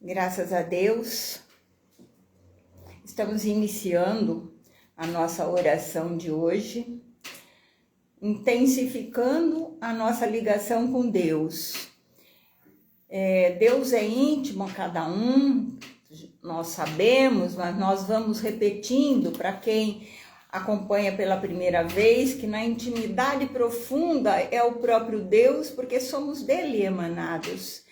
Graças a Deus, estamos iniciando a nossa oração de hoje, intensificando a nossa ligação com Deus. Deus é íntimo a cada um, nós sabemos, mas nós vamos repetindo para quem acompanha pela primeira vez, que na intimidade profunda é o próprio Deus, porque somos dele emanados.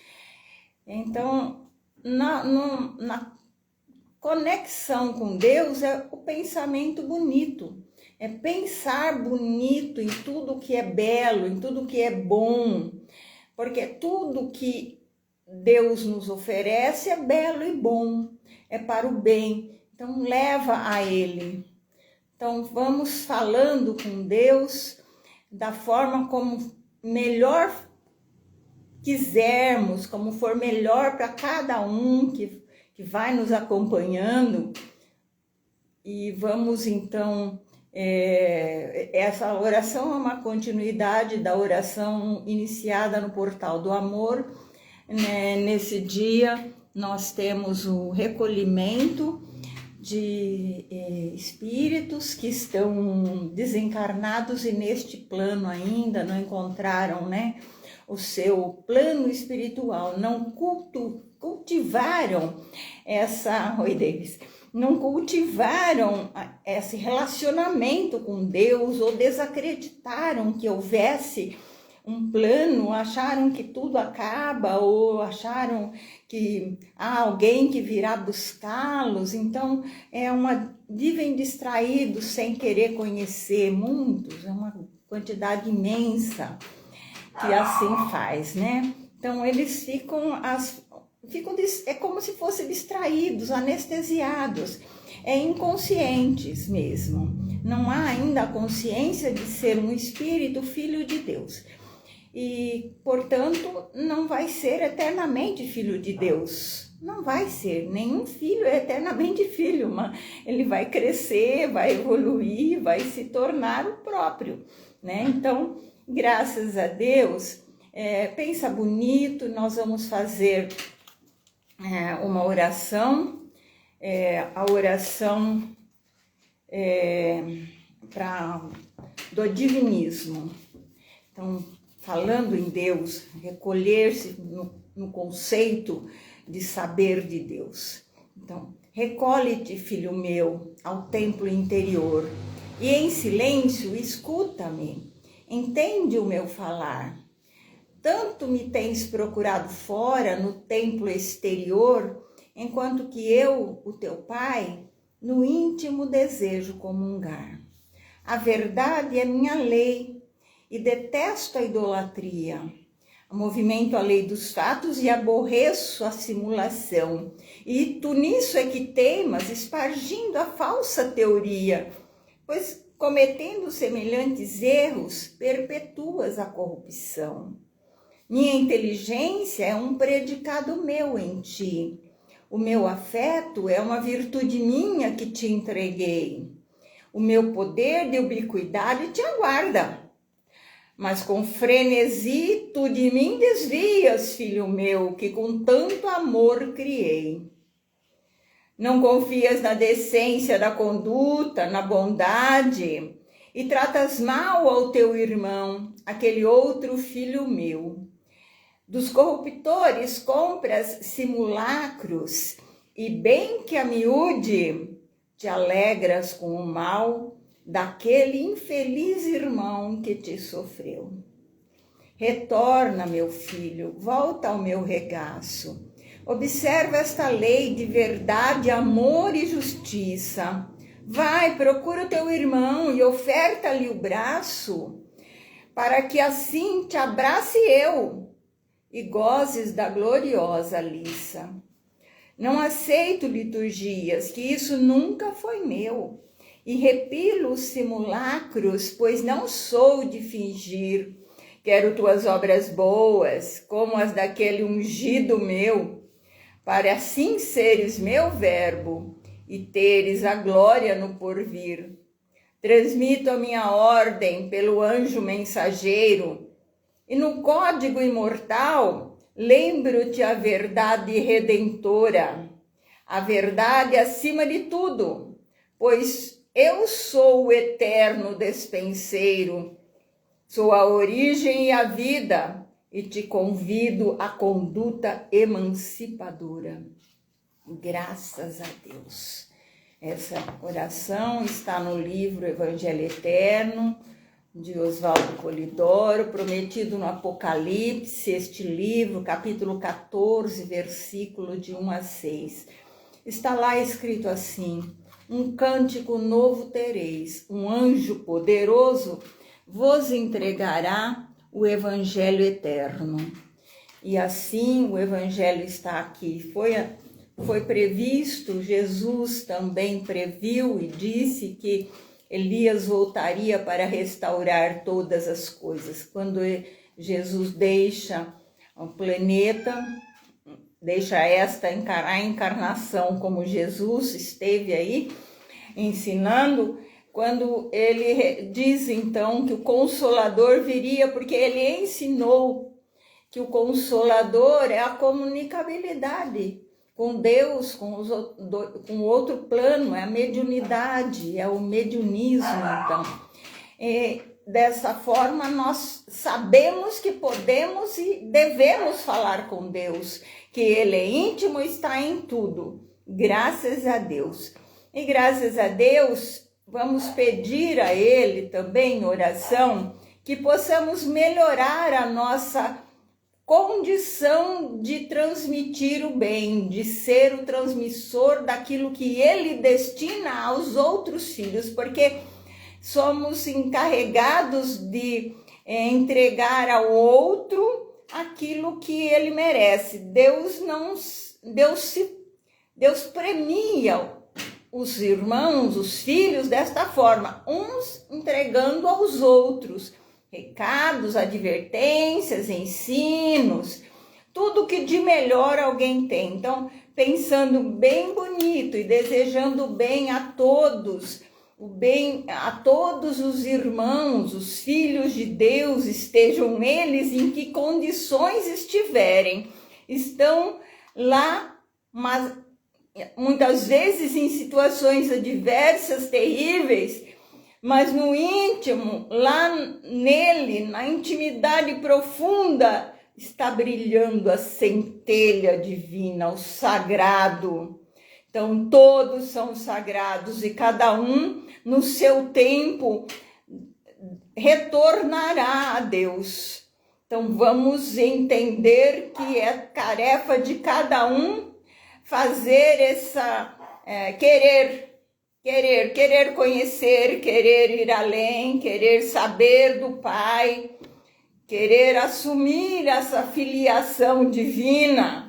Então, na conexão com Deus é o pensamento bonito, é pensar bonito em tudo que é belo, em tudo que é bom, porque tudo que Deus nos oferece é belo e bom, é para o bem, então leva a Ele. Então vamos falando com Deus da forma como melhor quisermos, como for melhor para cada um que vai nos acompanhando. E vamos então, essa oração é uma continuidade da oração iniciada no Portal do Amor. Nesse dia nós temos o recolhimento de espíritos que estão desencarnados e neste plano ainda não encontraram, o seu plano espiritual, não cultivaram não cultivaram esse relacionamento com Deus, ou desacreditaram que houvesse um plano, acharam que tudo acaba, ou acharam que há alguém que virá buscá-los. Então vivem distraídos sem querer conhecer muitos, é uma quantidade imensa que assim faz, Então eles ficam é como se fossem distraídos, anestesiados, inconscientes mesmo. Não há ainda a consciência de ser um espírito filho de Deus. E, portanto, não vai ser eternamente filho de Deus. Não vai ser, nenhum filho é eternamente filho, mas ele vai crescer, vai evoluir, vai se tornar o próprio, Então, graças a Deus, pensa bonito, nós vamos fazer uma oração, a oração do divinismo. Então, falando em Deus, recolher-se no conceito de saber de Deus. Então, recolhe-te, filho meu, ao templo interior, e em silêncio escuta-me, entende o meu falar. Tanto me tens procurado fora, no templo exterior, enquanto que eu, o teu pai, no íntimo desejo comungar. A verdade é minha lei, e detesto a idolatria. Movimento a lei dos fatos e aborreço a simulação. E tu nisso é que teimas, espargindo a falsa teoria, pois cometendo semelhantes erros, perpetuas a corrupção. Minha inteligência é um predicado meu em ti. O meu afeto é uma virtude minha que te entreguei. O meu poder de ubiquidade te aguarda. Mas com frenesi tu de mim desvias, filho meu, que com tanto amor criei. Não confias na decência da conduta, na bondade, e tratas mal ao teu irmão, aquele outro filho meu. Dos corruptores compras simulacros, e bem que a miúde te alegras com o mal daquele infeliz irmão que te sofreu. Retorna, meu filho, volta ao meu regaço. Observa esta lei de verdade, amor e justiça. Vai, procura o teu irmão e oferta-lhe o braço, para que assim te abrace eu e gozes da gloriosa liça. Não aceito liturgias, que isso nunca foi meu, e repilo os simulacros, pois não sou de fingir. Quero tuas obras boas, como as daquele ungido meu, para assim seres meu verbo e teres a glória no porvir. Transmito a minha ordem pelo anjo mensageiro, e no código imortal lembro-te a verdade redentora, a verdade acima de tudo, pois eu sou o eterno despenseiro, sou a origem e a vida, e te convido à conduta emancipadora. Graças a Deus. Essa oração está no livro Evangelho Eterno, de Oswaldo Polidoro, prometido no Apocalipse, este livro, capítulo 14, versículo de 1 a 6. Está lá escrito assim: um cântico novo tereis, um anjo poderoso vos entregará o Evangelho Eterno. E assim o Evangelho está aqui. Foi previsto, Jesus também previu e disse que Elias voltaria para restaurar todas as coisas. Quando Jesus deixa o planeta, deixa a encarnação, como Jesus esteve aí ensinando, quando ele diz então que o Consolador viria, porque ele ensinou que o Consolador é a comunicabilidade com Deus, com outro plano, é a mediunidade, é o mediunismo, então. Dessa forma, nós sabemos que podemos e devemos falar com Deus, que Ele é íntimo e está em tudo, graças a Deus. E graças a Deus, vamos pedir a Ele também em oração, que possamos melhorar a nossa condição de transmitir o bem, de ser o transmissor daquilo que Ele destina aos outros filhos, porque somos encarregados de entregar ao outro aquilo que ele merece. Deus premia os irmãos, os filhos desta forma, uns entregando aos outros recados, advertências, ensinos, tudo que de melhor alguém tem. Então, pensando bem bonito e desejando bem a todos, o bem a todos os irmãos, os filhos de Deus, estejam eles em que condições estiverem, estão lá, mas muitas vezes em situações adversas, terríveis, mas no íntimo, lá nele, na intimidade profunda, está brilhando a centelha divina, o sagrado. Então, todos são sagrados e cada um, no seu tempo, retornará a Deus. Então, vamos entender que é tarefa de cada um fazer essa, querer conhecer, querer ir além, querer saber do Pai, querer assumir essa filiação divina.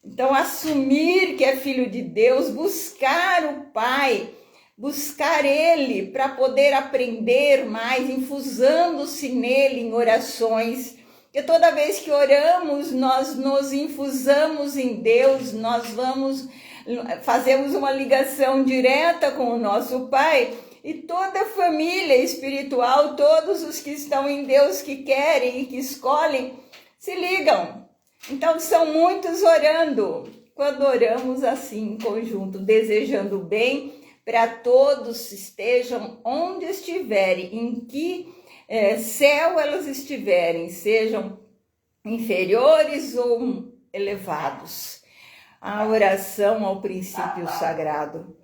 Então, assumir que é filho de Deus, buscar o Pai, buscar Ele para poder aprender mais, infusando-se nele em orações. Porque toda vez que oramos, nós nos infusamos em Deus, fazemos uma ligação direta com o nosso Pai, e toda a família espiritual, todos os que estão em Deus, que querem e que escolhem, se ligam. Então, são muitos orando, quando oramos assim em conjunto, desejando bem para todos, estejam onde estiverem, em que céu elas estiverem, sejam inferiores ou elevados. A oração ao princípio sagrado.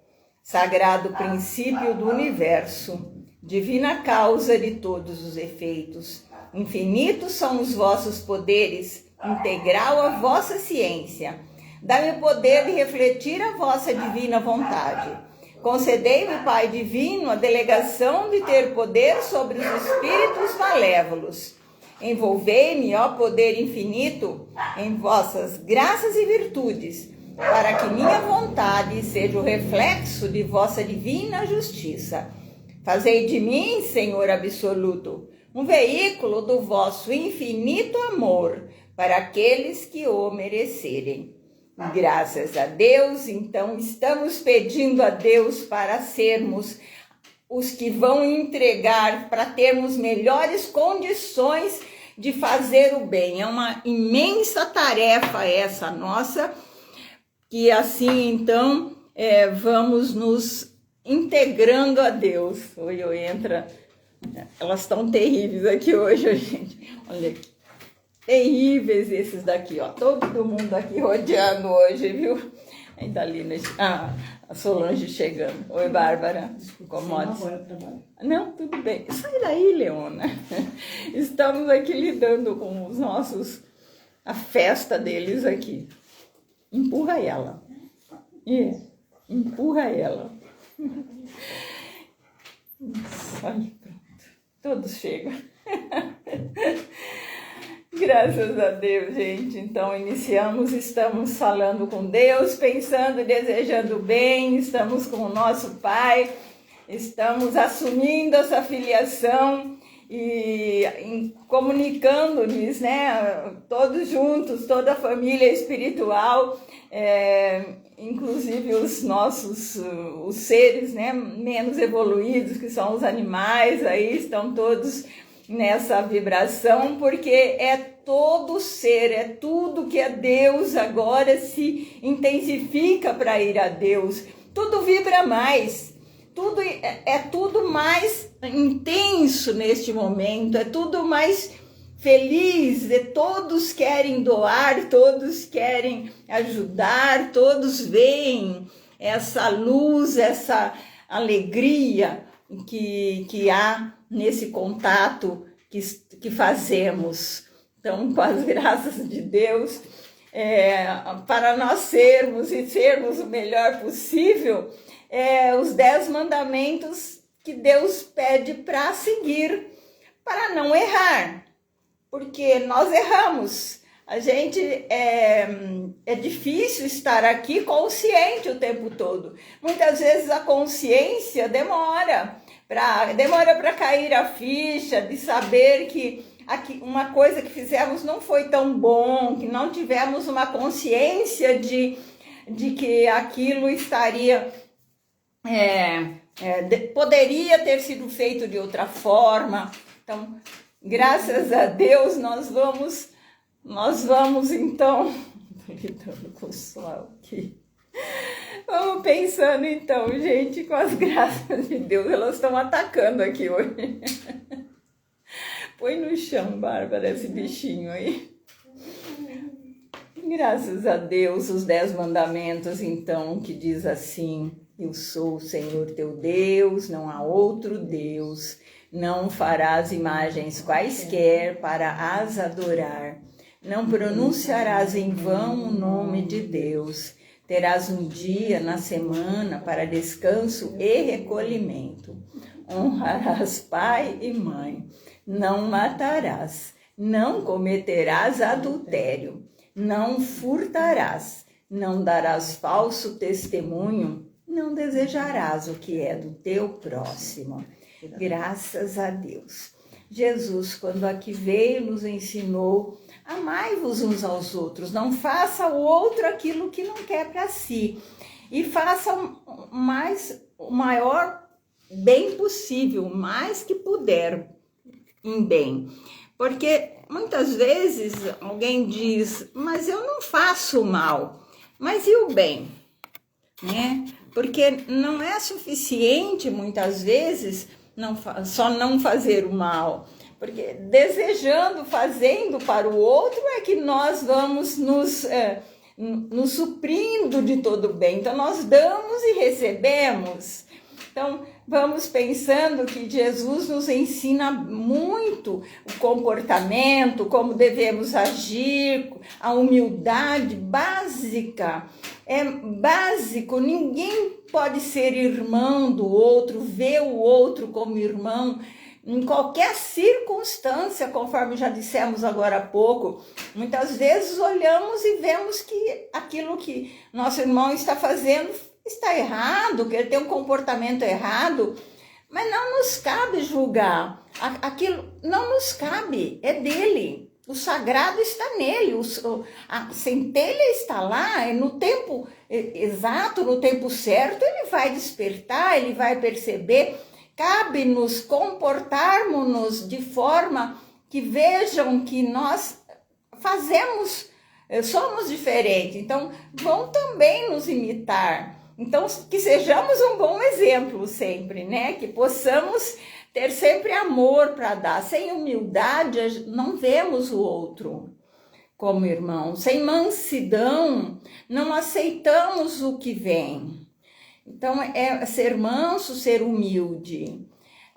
Sagrado princípio do universo, divina causa de todos os efeitos. Infinitos são os vossos poderes, integral a vossa ciência. Dá-me o poder de refletir a vossa divina vontade. Concedei-me, Pai divino, a delegação de ter poder sobre os espíritos malévolos. Envolvei-me, ó poder infinito, em vossas graças e virtudes, para que minha vontade seja o reflexo de vossa divina justiça. Fazei de mim, Senhor absoluto, um veículo do vosso infinito amor para aqueles que o merecerem. Graças a Deus, então, estamos pedindo a Deus para sermos os que vão entregar, para termos melhores condições de fazer o bem. É uma imensa tarefa essa nossa, que assim, então, vamos nos integrando a Deus. Oi, entra. Elas estão terríveis aqui hoje, gente. Olha aqui. Terríveis esses daqui, ó. Todo mundo aqui rodeando hoje, viu? Ainda ali, a Solange chegando. Oi, Bárbara. Incomoda. Não, tudo bem. Sai daí, Leona. Estamos aqui lidando com os nossos... a festa deles aqui. Empurra ela. Empurra ela. Aí, pronto. Todos chegam. Graças a Deus, gente. Então, estamos falando com Deus, pensando e desejando bem, estamos com o nosso Pai, estamos assumindo essa filiação e comunicando-lhes, né? Todos juntos, toda a família espiritual, inclusive os seres, né, menos evoluídos, que são os animais, aí estão todos nessa vibração, porque é todo ser, é tudo que é Deus agora se intensifica para ir a Deus, tudo vibra mais, tudo é tudo mais intenso neste momento, é tudo mais feliz, todos querem doar, todos querem ajudar, todos veem essa luz, essa alegria que há nesse contato que fazemos. Então, com as graças de Deus, para nós sermos o melhor possível, os 10 mandamentos que Deus pede para seguir, para não errar, porque nós erramos. A gente é difícil estar aqui consciente o tempo todo. Muitas vezes a consciência demora para cair a ficha de saber que uma coisa que fizemos não foi tão bom, que não tivemos uma consciência de que aquilo estaria poderia ter sido feito de outra forma. Então, graças a Deus, nós vamos então, lidando com o sol aqui. Vamos pensando então, gente, com as graças de Deus, elas estão atacando aqui hoje. Põe no chão, Bárbara, esse bichinho aí. Graças a Deus, os 10 mandamentos, então, que diz assim: eu sou o Senhor teu Deus, não há outro Deus, não farás imagens quaisquer para as adorar, não pronunciarás em vão o nome de Deus, terás um dia na semana para descanso e recolhimento, honrarás pai e mãe, não matarás, não cometerás adultério, não furtarás, não darás falso testemunho, não desejarás o que é do teu próximo. Graças a Deus. Jesus, quando aqui veio, nos ensinou: amai-vos uns aos outros, não faça o outro aquilo que não quer para si, e faça o maior bem possível, o mais que puder em bem. Porque muitas vezes alguém diz: mas eu não faço o mal, mas e o bem? Né? Porque não é suficiente muitas vezes só não fazer o mal, porque desejando, fazendo para o outro é que nós vamos nos suprindo de todo o bem. Então nós damos e recebemos. Então vamos pensando que Jesus nos ensina muito o comportamento, como devemos agir, a humildade básica. É básico, ninguém pode ser irmão do outro, ver o outro como irmão, em qualquer circunstância, conforme já dissemos agora há pouco. Muitas vezes olhamos e vemos que aquilo que nosso irmão está fazendo está errado, que ele tem um comportamento errado, mas não nos cabe julgar. Aquilo não nos cabe, é dele. O sagrado está nele, a centelha está lá, no tempo exato, no tempo certo, ele vai despertar, ele vai perceber. Cabe-nos comportarmos-nos de forma que vejam que nós somos diferentes, então vão também nos imitar. Então, que sejamos um bom exemplo sempre, né? Que possamos ter sempre amor para dar. Sem humildade, não vemos o outro como irmão. Sem mansidão, não aceitamos o que vem. Então, é ser manso, ser humilde.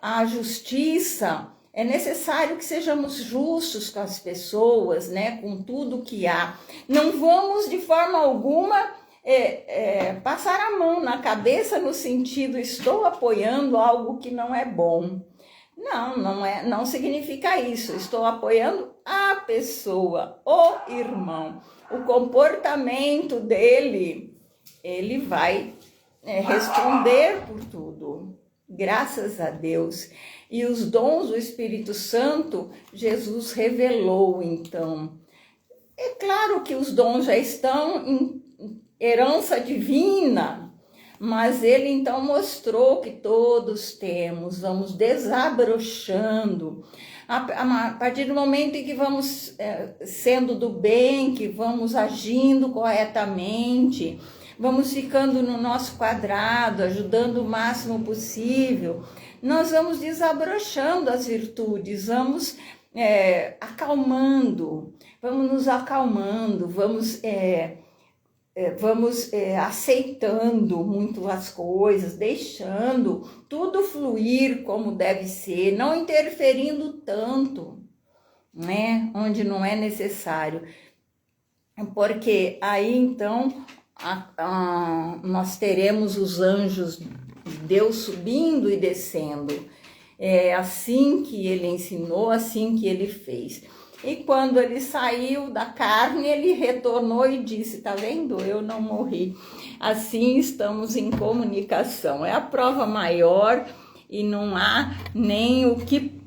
A justiça, é necessário que sejamos justos com as pessoas, né? Com tudo que há. Não vamos, de forma alguma, passar a mão na cabeça no sentido estou apoiando algo que não é bom. Não significa isso. Estou apoiando a pessoa, o irmão. O comportamento dele, ele vai responder por tudo. Graças a Deus. E os dons do Espírito Santo, Jesus revelou, então. É claro que os dons já estão em herança divina, mas ele então mostrou que todos temos, vamos desabrochando. A partir do momento em que vamos sendo do bem, que vamos agindo corretamente, vamos ficando no nosso quadrado, ajudando o máximo possível, nós vamos desabrochando as virtudes, vamos acalmando, vamos nos acalmando, vamos aceitando muito as coisas, deixando tudo fluir como deve ser, não interferindo tanto, né, onde não é necessário, porque aí então nós teremos os anjos de Deus subindo e descendo. É assim que ele ensinou, assim que ele fez. E quando ele saiu da carne, ele retornou e disse, tá vendo? Eu não morri. Assim estamos em comunicação. É a prova maior e não há nem o que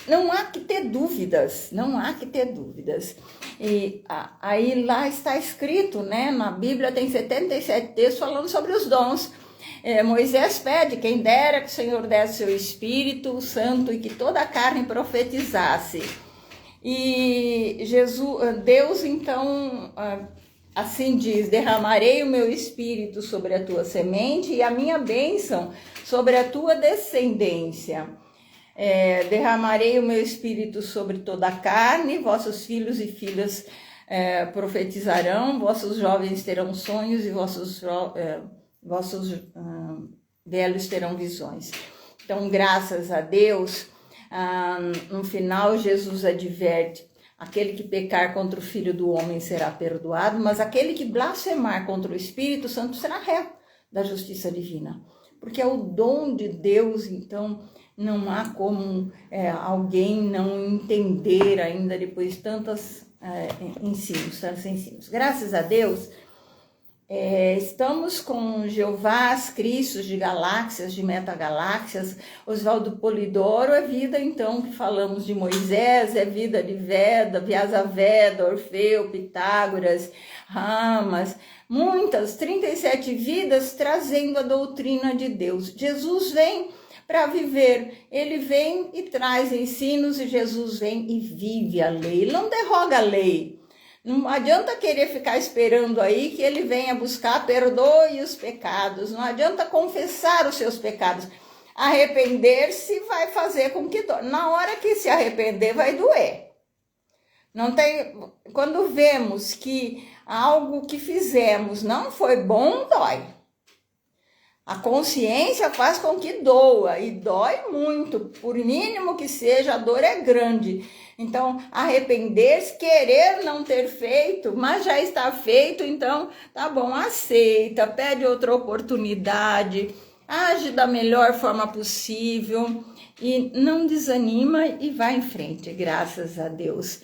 não há que ter dúvidas, não há que ter dúvidas. E aí lá está escrito, né? Na Bíblia tem 77 textos falando sobre os dons. Moisés pede, quem dera que o Senhor desse seu Espírito Santo e que toda a carne profetizasse. E Deus então assim diz, derramarei o meu Espírito sobre a tua semente e a minha bênção sobre a tua descendência. Derramarei o meu Espírito sobre toda a carne, vossos filhos e filhas profetizarão, vossos jovens terão sonhos e vossos velhos terão visões. Então, graças a Deus, no final Jesus adverte, aquele que pecar contra o Filho do Homem será perdoado, mas aquele que blasfemar contra o Espírito Santo será réu da justiça divina. Porque é o dom de Deus, então não há como alguém não entender ainda depois tantos ensinos. Graças a Deus, estamos com Jeovás, Cristos de galáxias, de metagaláxias. Oswaldo Polidoro é vida, então, que falamos de Moisés, é vida de Veda, Vyasa-Veda, Orfeu, Pitágoras, Ramas, muitas, 37 vidas trazendo a doutrina de Deus. Jesus vem para viver, ele vem e traz ensinos e Jesus vem e vive a lei, ele não derroga a lei. Não adianta querer ficar esperando aí que ele venha buscar, perdoe os pecados. Não adianta confessar os seus pecados. Arrepender-se vai fazer com que doa. Na hora que se arrepender vai doer. Quando vemos que algo que fizemos não foi bom, dói. A consciência faz com que doa e dói muito. Por mínimo que seja, a dor é grande. Então, arrepender-se, querer não ter feito, mas já está feito, então, tá bom, aceita, pede outra oportunidade, age da melhor forma possível e não desanima e vai em frente, graças a Deus.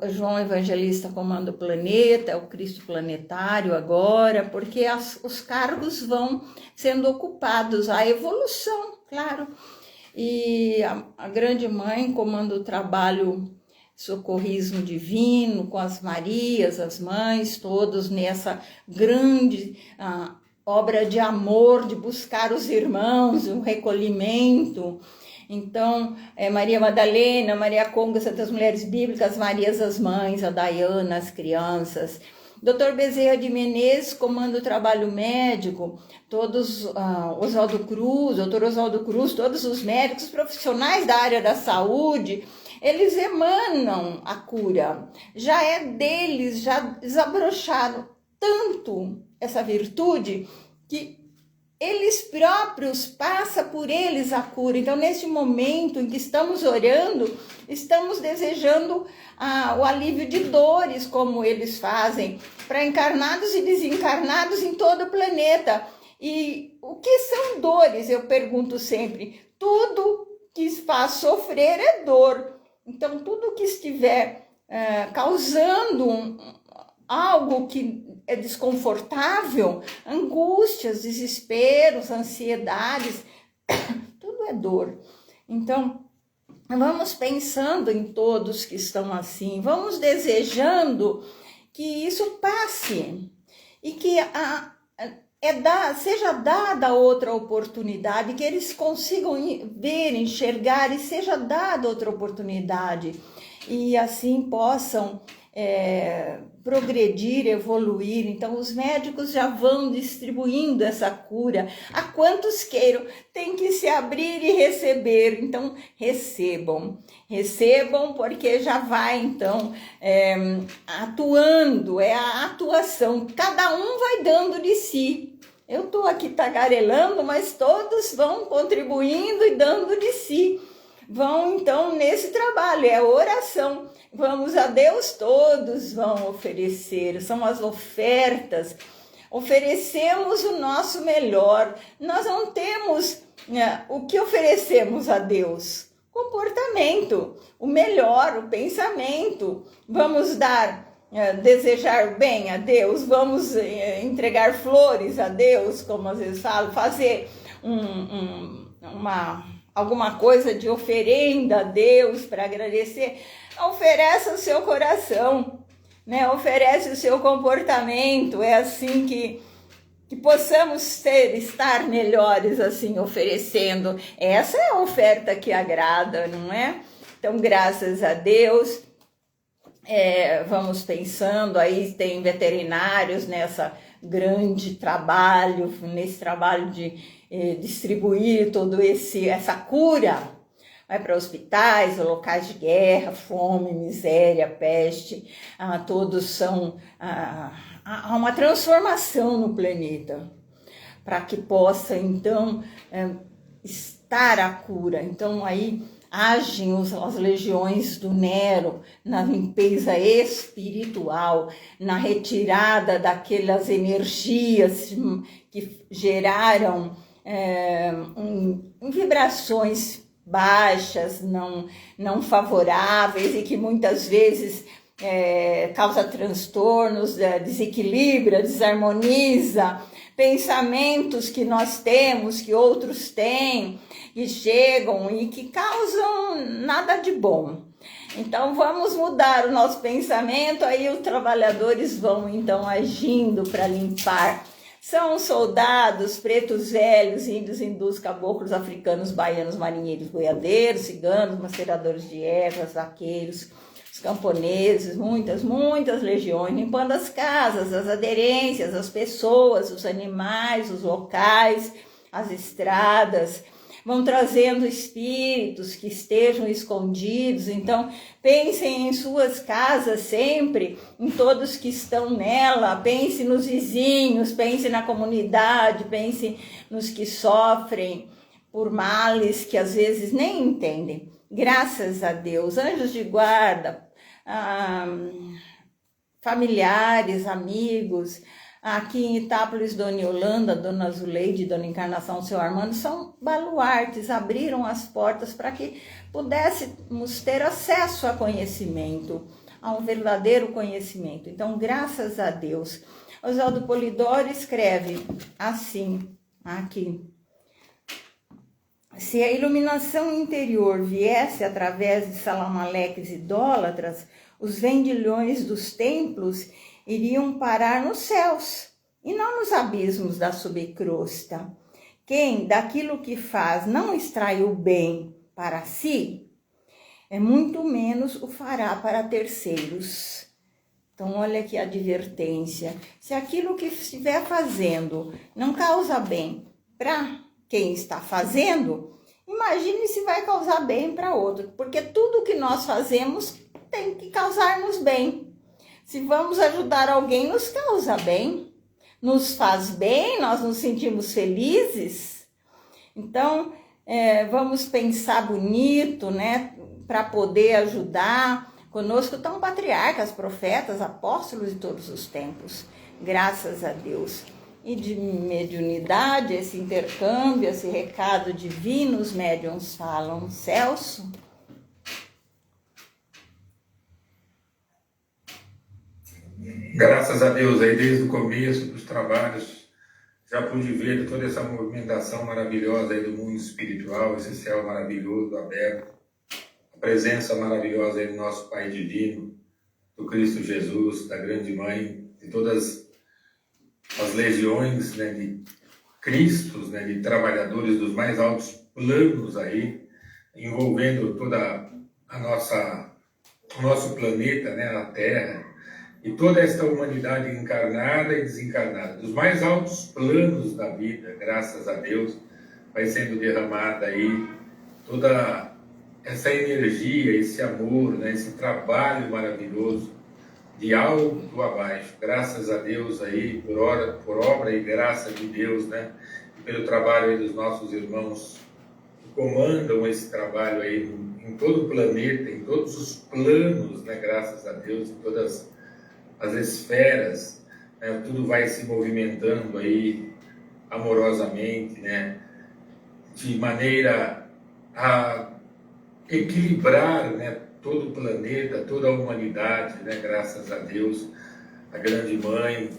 O João Evangelista comanda o planeta, é o Cristo planetário agora, porque os cargos vão sendo ocupados, a evolução, claro. E a grande mãe comanda o trabalho socorrismo divino, com as Marias, as mães, todos nessa grande obra de amor, de buscar os irmãos, o recolhimento. Então, Maria Madalena, Maria Conga, Santas Mulheres Bíblicas, Marias as Mães, a Dayana, as crianças. Dr. Bezerra de Menezes comanda o trabalho médico, todos, Oswaldo Cruz, doutor Oswaldo Cruz, todos os médicos profissionais da área da saúde, eles emanam a cura. Já é deles, já desabrocharam tanto essa virtude que eles próprios, passa por eles a cura. Então, neste momento em que estamos orando, estamos desejando o alívio de dores, como eles fazem, para encarnados e desencarnados em todo o planeta. E o que são dores? Eu pergunto sempre. Tudo que faz sofrer é dor. Então, tudo que estiver causando algo que é desconfortável, angústias, desesperos, ansiedades, tudo é dor. Então, vamos pensando em todos que estão assim, vamos desejando que isso passe e que seja dada outra oportunidade, que eles consigam ver, enxergar e seja dada outra oportunidade e assim possam progredir, evoluir. Então os médicos já vão distribuindo essa cura a quantos queiram, tem que se abrir e receber. Então recebam porque já vai então atuando, é a atuação, cada um vai dando de si. Eu estou aqui tagarelando, mas todos vão contribuindo e dando de si. Vão então nesse trabalho, é oração. Vamos a Deus, todos vão oferecer, são as ofertas. Oferecemos o nosso melhor. Nós não temos o que oferecemos a Deus? Comportamento, o melhor, o pensamento. Vamos desejar bem a Deus, vamos entregar flores a Deus, como às vezes falo, fazer alguma coisa de oferenda a Deus para agradecer. Ofereça o seu coração, né? Oferece o seu comportamento. É assim que possamos estar melhores, assim, oferecendo. Essa é a oferta que agrada, não é? Então, graças a Deus, vamos pensando, aí tem veterinários nessa grande trabalho, nesse trabalho de distribuir todo essa cura. Vai para hospitais, locais de guerra, fome, miséria, peste, todos são... há uma transformação no planeta, para que possa, então, estar a cura. Então, aí agem as legiões do Nero na limpeza espiritual, na retirada daquelas energias que geraram vibrações baixas, não favoráveis e que muitas vezes causa transtornos, desequilibra, desarmoniza, pensamentos que nós temos, que outros têm, que chegam e que causam nada de bom. Então vamos mudar o nosso pensamento, aí os trabalhadores vão então agindo para limpar. São soldados, pretos velhos, índios, hindus, caboclos, africanos, baianos, marinheiros, boiadeiros, ciganos, maceradores de ervas, vaqueiros, os camponeses, muitas legiões, limpando as casas, as aderências, as pessoas, os animais, os locais, as estradas. Vão trazendo espíritos que estejam escondidos. Então, pensem em suas casas sempre, em todos que estão nela. Pense nos vizinhos, pense na comunidade, pense nos que sofrem por males que às vezes nem entendem. Graças a Deus, anjos de guarda, familiares, amigos. Aqui em Itápolis, Dona Yolanda, Dona Zuleide, Dona Encarnação, Seu Armando, são baluartes, abriram as portas para que pudéssemos ter acesso a conhecimento, a um verdadeiro conhecimento. Então, graças a Deus. Oswaldo Polidoro escreve assim, aqui. Se a iluminação interior viesse através de salamaleques idólatras, os vendilhões dos templos iriam parar nos céus e não nos abismos da subcrosta. Quem daquilo que faz não extrai o bem para si, é muito menos o fará para terceiros. Então, olha aqui a advertência. Se aquilo que estiver fazendo não causa bem para quem está fazendo, imagine se vai causar bem para outro. Porque tudo que nós fazemos tem que causar-nos bem. Se vamos ajudar alguém, nos causa bem. Nos faz bem, nós nos sentimos felizes. Então, vamos pensar bonito, né? Para poder ajudar. Conosco estão patriarcas, profetas, apóstolos de todos os tempos. Graças a Deus. E de mediunidade, esse intercâmbio, esse recado divino, os médiuns falam. Celso? Graças a Deus, aí desde o começo dos trabalhos, já pude ver toda essa movimentação maravilhosa aí do mundo espiritual, esse céu maravilhoso, aberto, a presença maravilhosa aí do nosso Pai Divino, do Cristo Jesus, da Grande Mãe, de todas as legiões, né, de Cristos, né, de trabalhadores dos mais altos planos aí, envolvendo toda o nosso planeta, né, a Terra, e toda esta humanidade encarnada e desencarnada, dos mais altos planos da vida, graças a Deus, vai sendo derramada aí toda essa energia, esse amor, né, esse trabalho maravilhoso, de alto a baixo, graças a Deus aí, por obra e graça de Deus, né, e pelo trabalho aí dos nossos irmãos que comandam esse trabalho aí em todo o planeta, em todos os planos, né, graças a Deus, em todas as esferas, né, tudo vai se movimentando aí amorosamente, né, de maneira a equilibrar, né, todo o planeta, toda a humanidade, né, graças a Deus, a Grande Mãe,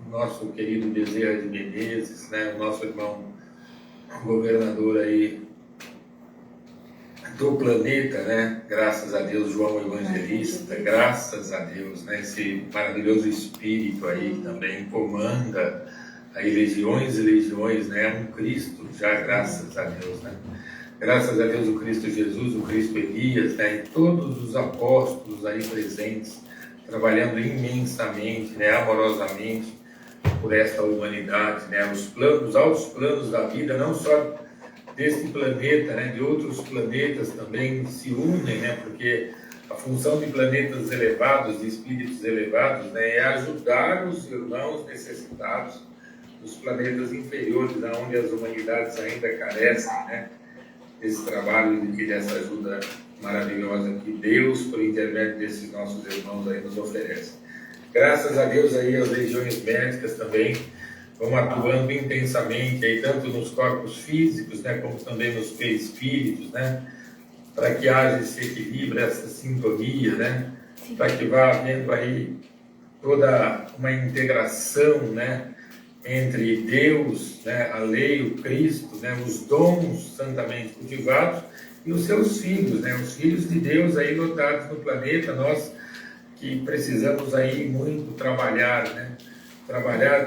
nosso querido Bezerra de Menezes, né, o nosso irmão governador aí do planeta, né? Graças a Deus, João Evangelista, graças a Deus, né? Esse maravilhoso espírito aí também comanda aí legiões e legiões, né? Um Cristo, já graças a Deus, né? Graças a Deus o Cristo Jesus, o Cristo Elias, né? E todos os apóstolos aí presentes, trabalhando imensamente, né? Amorosamente por esta humanidade, né? Os planos, os altos planos da vida, não só deste planeta, né, de outros planetas também se unem, né, porque a função de planetas elevados, de espíritos elevados, né, é ajudar os irmãos necessitados dos planetas inferiores, onde as humanidades ainda carecem, né, desse trabalho e dessa ajuda maravilhosa que Deus, por intermédio desses nossos irmãos aí, nos oferece. Graças a Deus aí as legiões médicas também vão atuando intensamente aí, tanto nos corpos físicos, né, como também nos perispíritos, né, para que haja esse equilíbrio, essa sintonia, né, para que vá havendo aí toda uma integração, né, entre Deus, né, a lei, o Cristo, né, os dons santamente cultivados e os seus filhos, né, os filhos de Deus aí lotados no planeta, nós que precisamos aí muito trabalhar, né,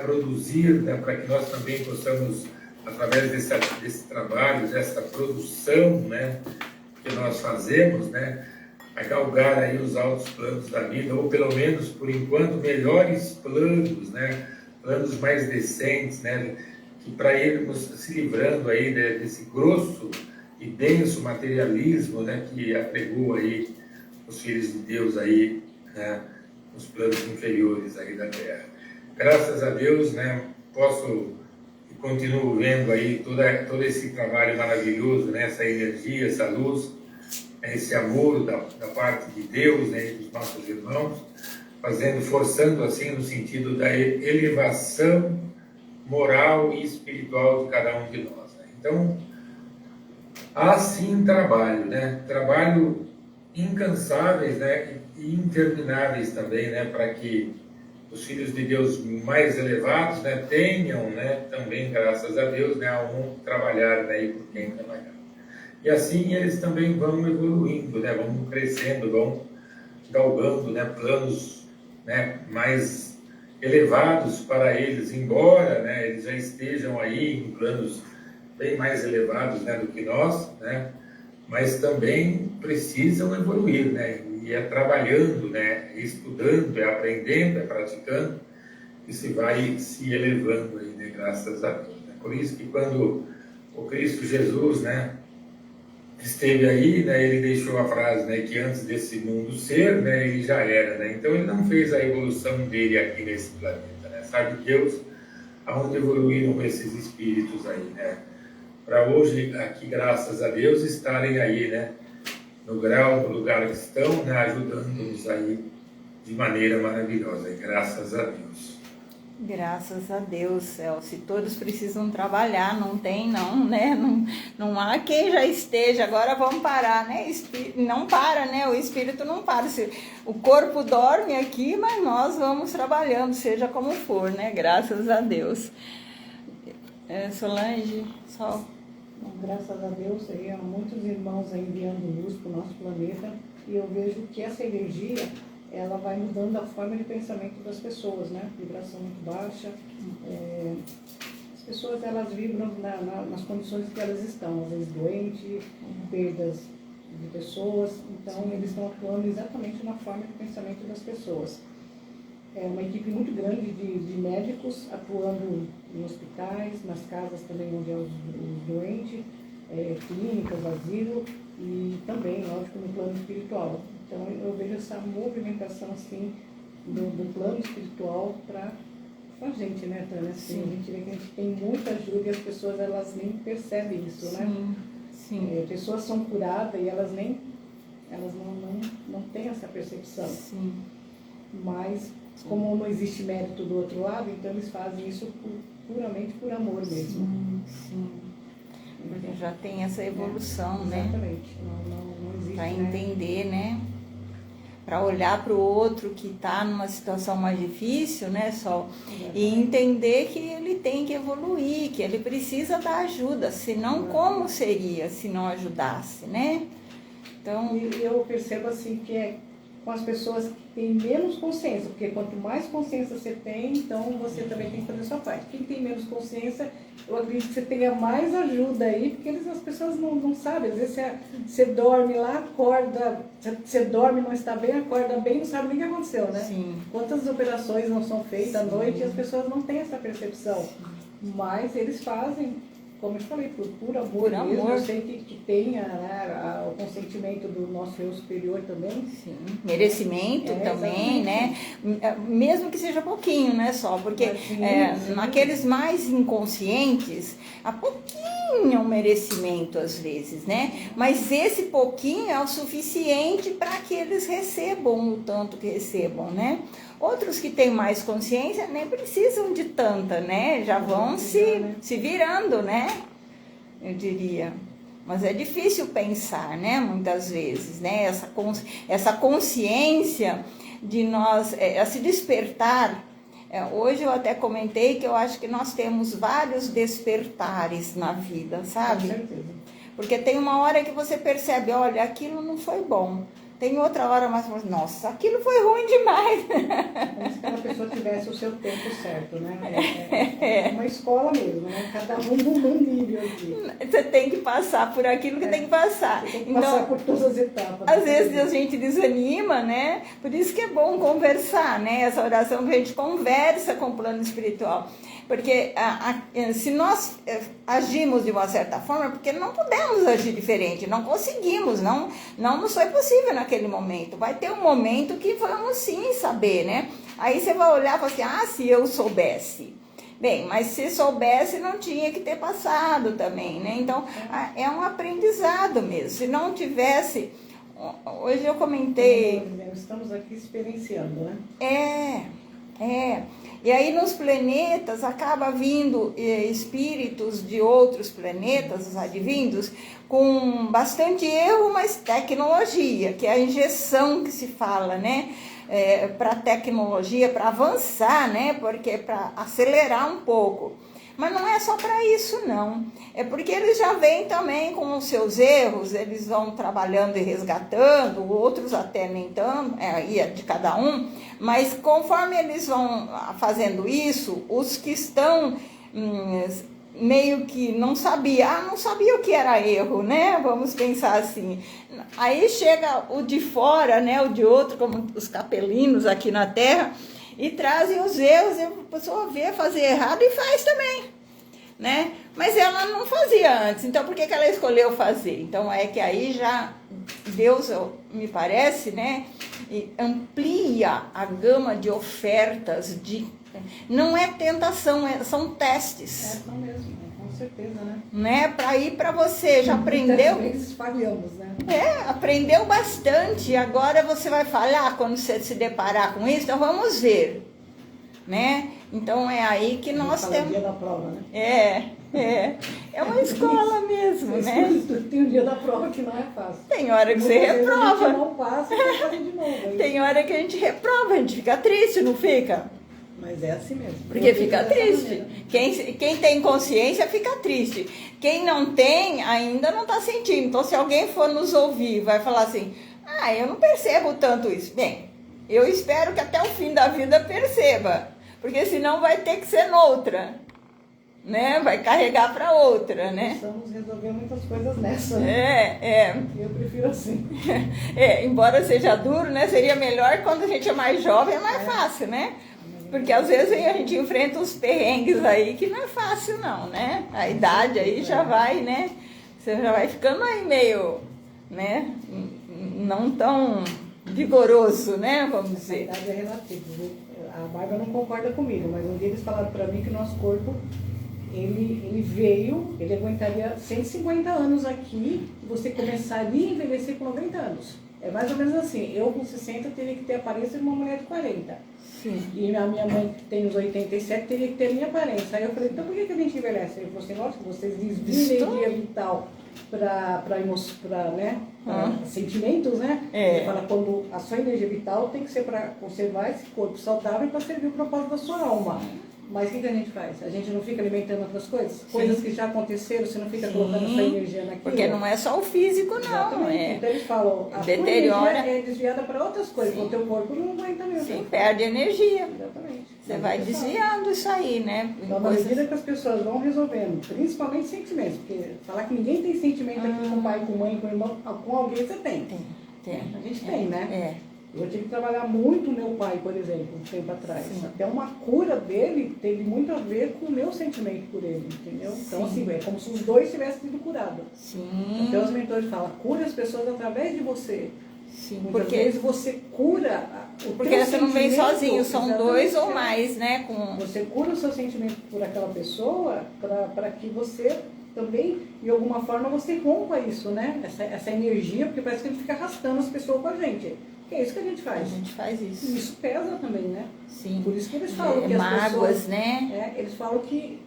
produzir, né, para que nós também possamos, através desse trabalho, dessa produção, né, que nós fazemos, né, a galgar aí os altos planos da vida, ou pelo menos, por enquanto, melhores planos, né, planos mais decentes, né, que para irmos se livrando aí desse grosso e denso materialismo, né, que apregou aí os filhos de Deus aí, né, nos planos inferiores aí da Terra. Graças a Deus, né, posso e continuo vendo aí todo esse trabalho maravilhoso, né, essa energia, essa luz, esse amor da parte de Deus, né, e dos nossos irmãos, forçando assim no sentido da elevação moral e espiritual de cada um de nós, né? Então, há sim trabalho, né, trabalho incansáveis, né, e intermináveis também, né, para que os filhos de Deus mais elevados, né, tenham, né, também, graças a Deus, né, um trabalhar, né, e por quem trabalhar. E assim eles também vão evoluindo, né, vão crescendo, vão galgando, né, planos, né, mais elevados para eles, embora, né, eles já estejam aí em planos bem mais elevados, né, do que nós, né, mas também precisam evoluir, né? E é trabalhando, né? Estudando, é aprendendo, é praticando, que se vai se elevando aí, né? Graças a Deus. Né? Por isso que quando o Cristo Jesus, né, esteve aí, né, ele deixou a frase, né, que antes desse mundo ser, né, ele já era, né? Então ele não fez a evolução dele aqui nesse planeta, né? Sabe Deus aonde evoluíram esses espíritos aí, né? Para hoje, aqui, graças a Deus, estarem aí, né? No grau, no lugar que estão, né? Ajudando-nos aí de maneira maravilhosa. E graças a Deus. Graças a Deus, Celso. Todos precisam trabalhar, não tem não, né? Não há quem já esteja, agora vamos parar, né? Não para, né? O espírito não para. O corpo dorme aqui, mas nós vamos trabalhando, seja como for, né? Graças a Deus. Solange, só... Graças a Deus, aí há muitos irmãos aí enviando luz para o nosso planeta, e eu vejo que essa energia, ela vai mudando a forma de pensamento das pessoas, né? Vibração muito baixa. As pessoas, elas vibram nas condições que elas estão, às vezes doentes, perdas de pessoas, então eles estão atuando exatamente na forma de pensamento das pessoas. É uma equipe muito grande de médicos atuando em hospitais, nas casas também onde os doentes, clínicas, asilo, e também, lógico, no plano espiritual. Então eu vejo essa movimentação assim do plano espiritual para a gente, né, Tânia? Assim, a gente vê que a gente tem muita ajuda e as pessoas, elas nem percebem isso, né? Sim. Pessoas são curadas e elas não têm essa percepção. Sim. Mas como não existe mérito do outro lado, então eles fazem isso puramente por amor mesmo. Sim. Porque já tem essa evolução, né? Exatamente. Não existe, para entender, né? Para olhar para o outro que está numa situação mais difícil, né, Sol? E entender que ele tem que evoluir, que ele precisa da ajuda, senão como seria se não ajudasse, né? Então, e eu percebo assim que é com as pessoas que têm menos consciência, porque quanto mais consciência você tem, então você também tem que fazer a sua parte. Quem tem menos consciência, eu acredito que você tenha mais ajuda aí, porque as pessoas não sabem. Às vezes você dorme lá, acorda, você dorme, não está bem, acorda bem, não sabe nem o que aconteceu, né? Sim. Quantas operações não são feitas à noite e as pessoas não têm essa percepção. Mas eles fazem, como eu falei, por amor mesmo. Eu sei que tenha, né, o consentimento do nosso eu superior também. Sim. Merecimento também, exatamente. Né? Mesmo que seja pouquinho, né, só? Porque naqueles mais inconscientes, há pouquinho merecimento às vezes, né? Mas esse pouquinho é o suficiente para que eles recebam o tanto que recebam, né? Outros que têm mais consciência nem precisam de tanta, né? Já vão se virando, né? Eu diria. Mas é difícil pensar, né? Muitas vezes, né? Essa consciência de nós, se despertar. Hoje eu até comentei que eu acho que nós temos vários despertares na vida, sabe? Com certeza. Porque tem uma hora que você percebe, olha, aquilo não foi bom. Tem outra hora mais, nossa, aquilo foi ruim demais. Como se cada pessoa tivesse o seu tempo certo, né? É uma escola mesmo, né? Cada um num nível aqui. Você tem que passar por aquilo que tem que passar. Você tem que passar por todas as etapas. Às vezes a gente desanima, né? Por isso que é bom conversar, né? Essa oração que a gente conversa com o plano espiritual. Porque se nós agimos de uma certa forma, porque não podemos agir diferente, não conseguimos, não nos foi possível naquele momento. Vai ter um momento que vamos sim saber, né? Aí você vai olhar e falar assim, se eu soubesse. Bem, mas se soubesse não tinha que ter passado também, né? Então, é um aprendizado mesmo. Se não tivesse... Hoje eu comentei... Estamos aqui experienciando, né? E aí nos planetas acaba vindo espíritos de outros planetas, os advindos, com bastante erro, mas tecnologia, que é a injeção que se fala, né? Para tecnologia, para avançar, né? Porque para acelerar um pouco. Mas não é só para isso, não. É porque eles já vêm também com os seus erros, eles vão trabalhando e resgatando, outros até nem tanto, aí é de cada um, mas conforme eles vão fazendo isso, os que estão meio que não sabia, não sabia o que era erro, né? Vamos pensar assim. Aí chega o de fora, né? O de outro, como os capelinos aqui na Terra, e trazem os erros, e a pessoa vê fazer errado e faz também, né? Mas ela não fazia antes, então por que ela escolheu fazer? Então é que aí já Deus, me parece, né? E amplia a gama de ofertas, não é tentação, são testes. São mesmo, com certeza, né? Para ir para você, já aprendeu? Muitas vezes falhamos, né? Aprendeu bastante, agora você vai falhar quando você se deparar com isso, então vamos ver, né? Então é aí que nós temos... dia da prova, né? É uma escola mesmo, né? Tem o dia da prova que não é fácil. Tem hora que você reprova. A gente não passa e vai fazer de novo. Tem hora que a gente reprova, a gente fica triste, não fica? Mas é assim mesmo. Porque fica triste. Quem tem consciência fica triste. Quem não tem, ainda não está sentindo. Então, se alguém for nos ouvir, vai falar assim, eu não percebo tanto isso. Bem, eu espero que até o fim da vida perceba. Porque senão vai ter que ser noutra. Né? Vai carregar para outra, né? Precisamos resolver muitas coisas nessa, né? Eu prefiro assim. Embora seja duro, né? Seria melhor quando a gente é mais jovem, é mais fácil, né? Porque às vezes a gente enfrenta uns perrengues aí que não é fácil não, né? A idade aí já vai, né? Você já vai ficando aí meio, né? Não tão vigoroso, né? Vamos dizer. A idade é relativa, viu? A Bárbara não concorda comigo, mas um dia eles falaram para mim que o nosso corpo, ele aguentaria 150 anos aqui, e você começaria a envelhecer com 90 anos. É mais ou menos assim, eu com 60 teria que ter a aparência de uma mulher de 40. Sim. E a minha mãe, que tem os 87, teria que ter a minha aparência. Aí eu falei, então por que a gente envelhece? Ele falou assim, nossa, vocês desviam energia vital para né, sentimentos, né? Ele fala, quando a sua energia vital tem que ser para conservar esse corpo saudável e para servir o propósito da sua alma. Mas o que a gente faz? A gente não fica alimentando outras coisas? Sim. Coisas que já aconteceram, você não fica colocando a sua energia naquilo? Porque não é só o físico, não. Exatamente. Então eles falam, a deteriora. sua energia é desviada para outras coisas, o teu corpo não aguenta mesmo. Sim, perde energia. Exatamente. Você vai desviando isso aí, né? Então, na medida que as pessoas vão resolvendo, principalmente sentimentos, porque falar que ninguém tem sentimento aqui com pai, com mãe, com irmão, com alguém você tem. Tem. A gente tem, né? Eu tive que trabalhar muito o meu pai, por exemplo, um tempo atrás. Sim. Até uma cura dele teve muito a ver com o meu sentimento por ele, entendeu? Sim. Então, assim, é como se os dois tivessem sido curados. Sim. Então, os mentores falam, cura as pessoas através de você. Sim, muitas vezes você cura o porque teu você não vem sozinho, são dois ou é. mais, né? Você cura o seu sentimento por aquela pessoa para que você também, de alguma forma, você rompa isso, né? Essa energia, porque parece que a gente fica arrastando as pessoas com a gente. Que é isso que a gente faz. A gente faz isso. E isso pesa também, né? Sim. Por isso que eles falam que mágoas, as pessoas, né? Eles falam que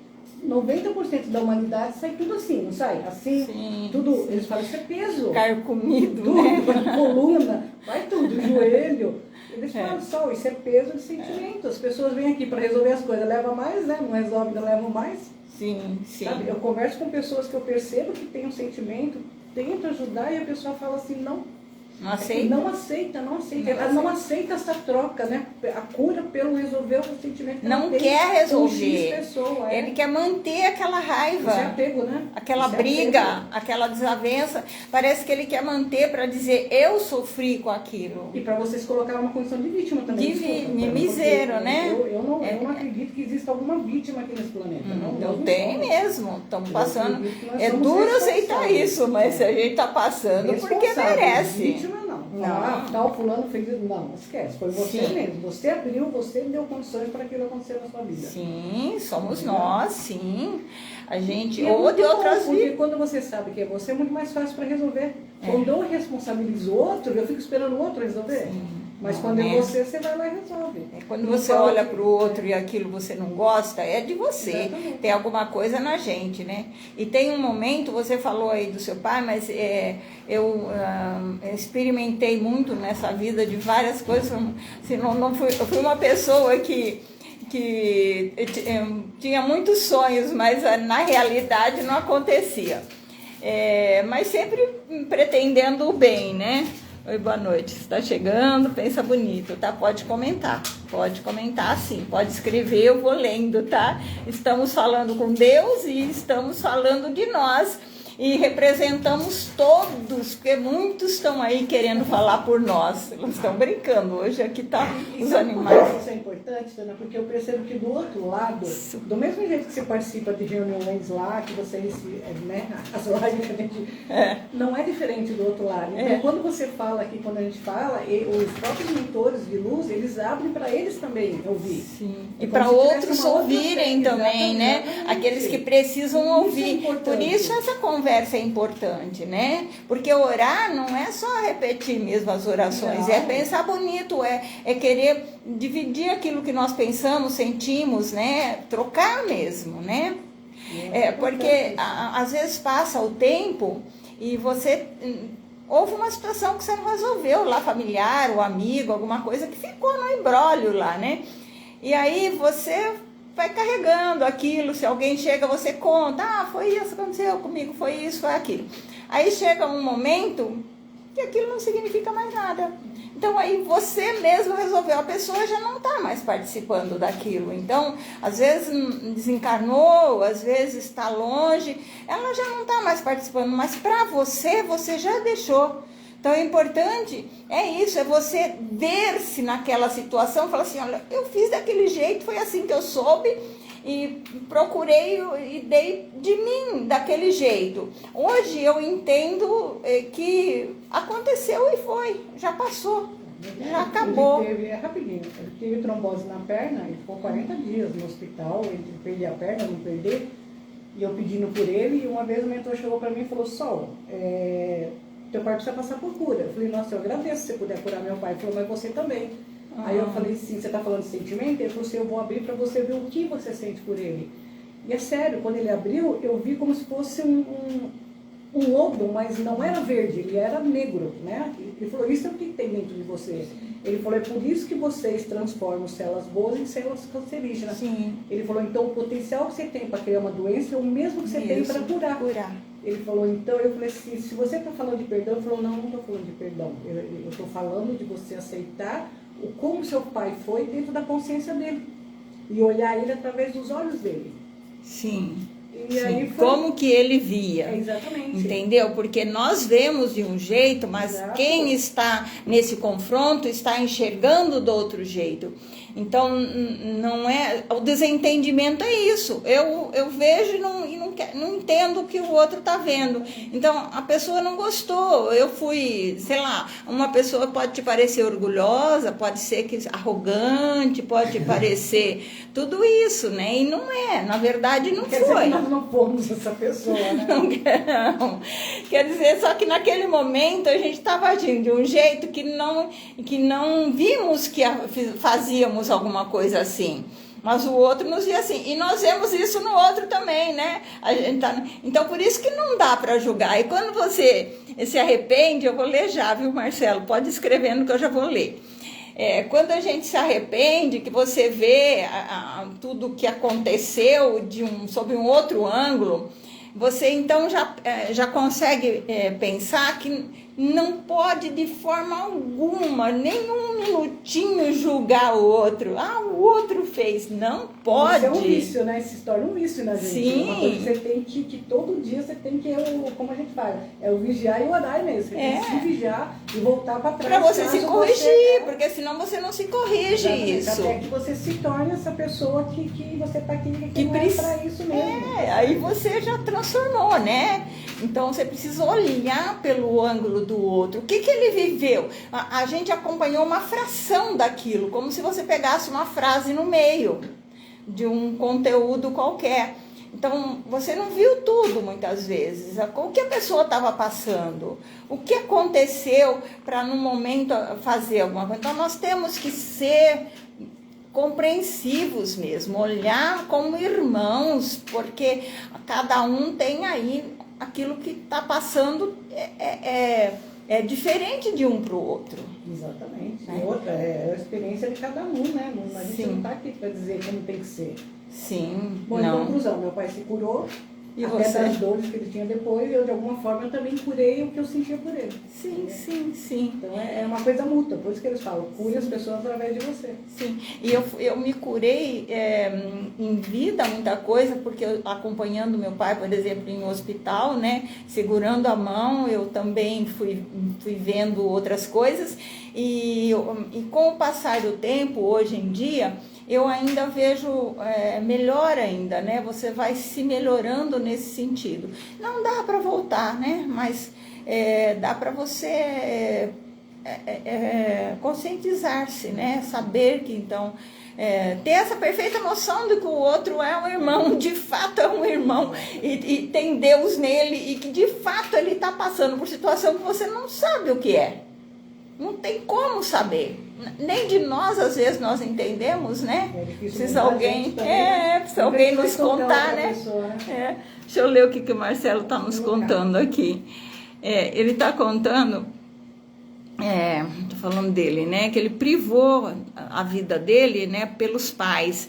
90% da humanidade sai tudo assim, não sai? Assim, sim, tudo, sim. Eles falam isso é peso. Carcomido, tudo, né? Coluna, vai tudo, joelho. Eles falam só, isso é peso de sentimento. As pessoas vêm aqui para resolver as coisas, leva mais, né? Não resolve, não leva mais. Sim, sim. Sabe? Eu converso com pessoas que eu percebo que tem um sentimento, tento ajudar e a pessoa fala assim, não aceita. Não aceita. Ela não aceita essa troca, né? A cura pelo resolver o sentimento que não quer resolver. Pessoa, Ele quer manter aquela raiva. Isso é apego, né? Aquela briga, aquela desavença. Parece que ele quer manter para dizer, eu sofri com aquilo. E para vocês colocar uma condição de vítima também. De mimiseiro, né? Eu não acredito que exista alguma vítima aqui nesse planeta. Não tem mesmo. Estamos passando. É duro aceitar isso, mas se a gente está passando, porque merece. Vítima não. Tal fulano fez isso. Não, esquece. Foi você mesmo. Você abriu, você deu condições para aquilo acontecer na sua vida. Sim, somos nós, sim. A gente, ou de outras vidas. Porque quando você sabe que é você, é muito mais fácil para resolver. Quando eu responsabilizo o outro, eu fico esperando o outro resolver. Sim. Mas quando é você vai lá e resolve. Quando você olha para o outro e aquilo você não gosta, é de você. Exatamente. Tem alguma coisa na gente, né? E tem um momento, você falou aí do seu pai, mas eu experimentei muito nessa vida de várias coisas. Assim, eu fui uma pessoa que tinha muitos sonhos, mas na realidade não acontecia. Mas sempre pretendendo o bem, né? Oi, boa noite. Está chegando, pensa bonito, tá? Pode comentar sim, pode escrever, eu vou lendo, tá? Estamos falando com Deus e estamos falando de nós. E representamos todos, porque muitos estão aí querendo falar por nós. Eles estão brincando. Hoje aqui tá os animais. Isso é importante, Dana, porque eu percebo que do outro lado, do mesmo jeito que você participa de reuniões lá, que vocês, né, as lives que a gente... Não é diferente do outro lado. Então, quando você fala aqui, quando a gente fala, os próprios mentores de luz, eles abrem para eles também ouvir. Sim. E para outros ouvirem também, né? Exatamente. Aqueles que precisam ouvir. Por isso essa conversa é importante, né? Porque orar não é só repetir mesmo as orações, é pensar bonito, é querer dividir aquilo que nós pensamos, sentimos, né? Trocar mesmo, né? Porque às vezes passa o tempo e você houve uma situação que você não resolveu lá, familiar, ou amigo, alguma coisa que ficou no imbróglio lá, né? E aí você vai carregando aquilo, se alguém chega, você conta, foi isso que aconteceu comigo, foi isso, foi aquilo. Aí chega um momento que aquilo não significa mais nada. Então aí você mesmo resolveu, a pessoa já não está mais participando daquilo. Então, às vezes desencarnou, às vezes está longe, ela já não está mais participando, mas para você, você já deixou. Então, o importante é isso, é você ver-se naquela situação, falar assim, olha, eu fiz daquele jeito, foi assim que eu soube e procurei e dei de mim daquele jeito. Hoje eu entendo que aconteceu e foi, já passou, já acabou. Rapidinho, ele teve trombose na perna e ficou 40 dias no hospital, ele perder a perna, não perder, e eu pedindo por ele, e uma vez o mentor chegou para mim e falou, Sol, teu pai precisa passar por cura. Eu falei, nossa, eu agradeço se você puder curar meu pai. Ele falou, mas você também. Aí eu falei, sim, você está falando de sentimento? Ele falou assim, eu vou abrir para você ver o que você sente por ele. E é sério, quando ele abriu, eu vi como se fosse um lobo, mas não era verde, ele era negro, né? Ele falou, isso é o que tem dentro de você. Ele falou, é por isso que vocês transformam células boas em células cancerígenas. Sim. Ele falou, então o potencial que você tem para criar uma doença é o mesmo que você tem para curar. Ele falou, então, eu falei assim, se você está falando de perdão, ele falou, não estou falando de perdão. Eu estou falando de você aceitar como seu pai foi dentro da consciência dele. E olhar ele através dos olhos dele. Sim. E aí foi... Como que ele via. Exatamente. Entendeu? Porque nós vemos de um jeito, mas quem está nesse confronto está enxergando do outro jeito. Então, não é... O desentendimento é isso. Eu vejo e não entendo o que o outro está vendo. Então, a pessoa não gostou. Eu fui, sei lá, uma pessoa pode te parecer orgulhosa, pode ser arrogante, pode te parecer tudo isso, né? E não é. Na verdade, não Quer foi. dizer que nós não fomos essa pessoa, né? Não. Quer dizer, só que naquele momento a gente estava agindo de um jeito que não vimos que fazíamos alguma coisa assim. Mas o outro nos via assim. E nós vemos isso no outro também, né? Então, por isso que não dá para julgar. E quando você se arrepende, eu vou ler já, viu, Marcelo? Pode ir escrevendo que eu já vou ler. Quando a gente se arrepende, que você vê tudo o que aconteceu sob um outro ângulo, você então já consegue pensar que não pode de forma alguma, nem um minutinho julgar o outro. O outro fez. Não pode. Isso é um vício, né? Isso se torna um vício na gente. Sim. Uma coisa que você tem que todo dia você tem que, como a gente fala, o vigiar e o orar mesmo. Você tem que se vigiar e voltar para trás. Para você se corrigir, porque senão você não se corrige. Isso. Até que você se torne essa pessoa que você está aqui, que não é para isso mesmo. Aí você já transformou, né? Então você precisa olhar pelo ângulo do outro. O que ele viveu? A gente acompanhou uma fração daquilo, como se você pegasse uma frase no meio de um conteúdo qualquer. Então, você não viu tudo muitas vezes. O que a pessoa estava passando? O que aconteceu para, no momento, fazer alguma coisa? Então, nós temos que ser compreensivos mesmo, olhar como irmãos, porque cada um tem aí aquilo que está passando é diferente de um para o outro. Exatamente. E outra, é a experiência de cada um, né? A gente não está aqui para dizer como tem que ser. Sim. Bom, em conclusão, meu pai se curou, E até você? das dores que ele tinha depois, eu de alguma forma eu também curei o que eu sentia por ele. Sim, sim, sim. Então é uma coisa mútua, por isso que eles falam, cure as pessoas através de você. Sim, e eu me curei em vida muita coisa, porque eu, acompanhando meu pai, por exemplo, em um hospital, né, segurando a mão, eu também fui vendo outras coisas, e com o passar do tempo, hoje em dia, eu ainda vejo melhor ainda, né, você vai se melhorando nesse sentido. Não dá para voltar, né, mas dá para você... conscientizar-se, né? Saber que então ter essa perfeita noção de que o outro é um irmão, de fato é um irmão e tem Deus nele e que de fato ele está passando por situação que você não sabe o que é. Não tem como saber. Nem de nós, às vezes, nós entendemos, né? Precisa alguém, precisa alguém nos contar, né? Pessoa, né? Deixa eu ler o que o Marcelo está nos contando aqui. Ele está contando... tô falando dele, né? Que ele privou a vida dele, né? Pelos pais.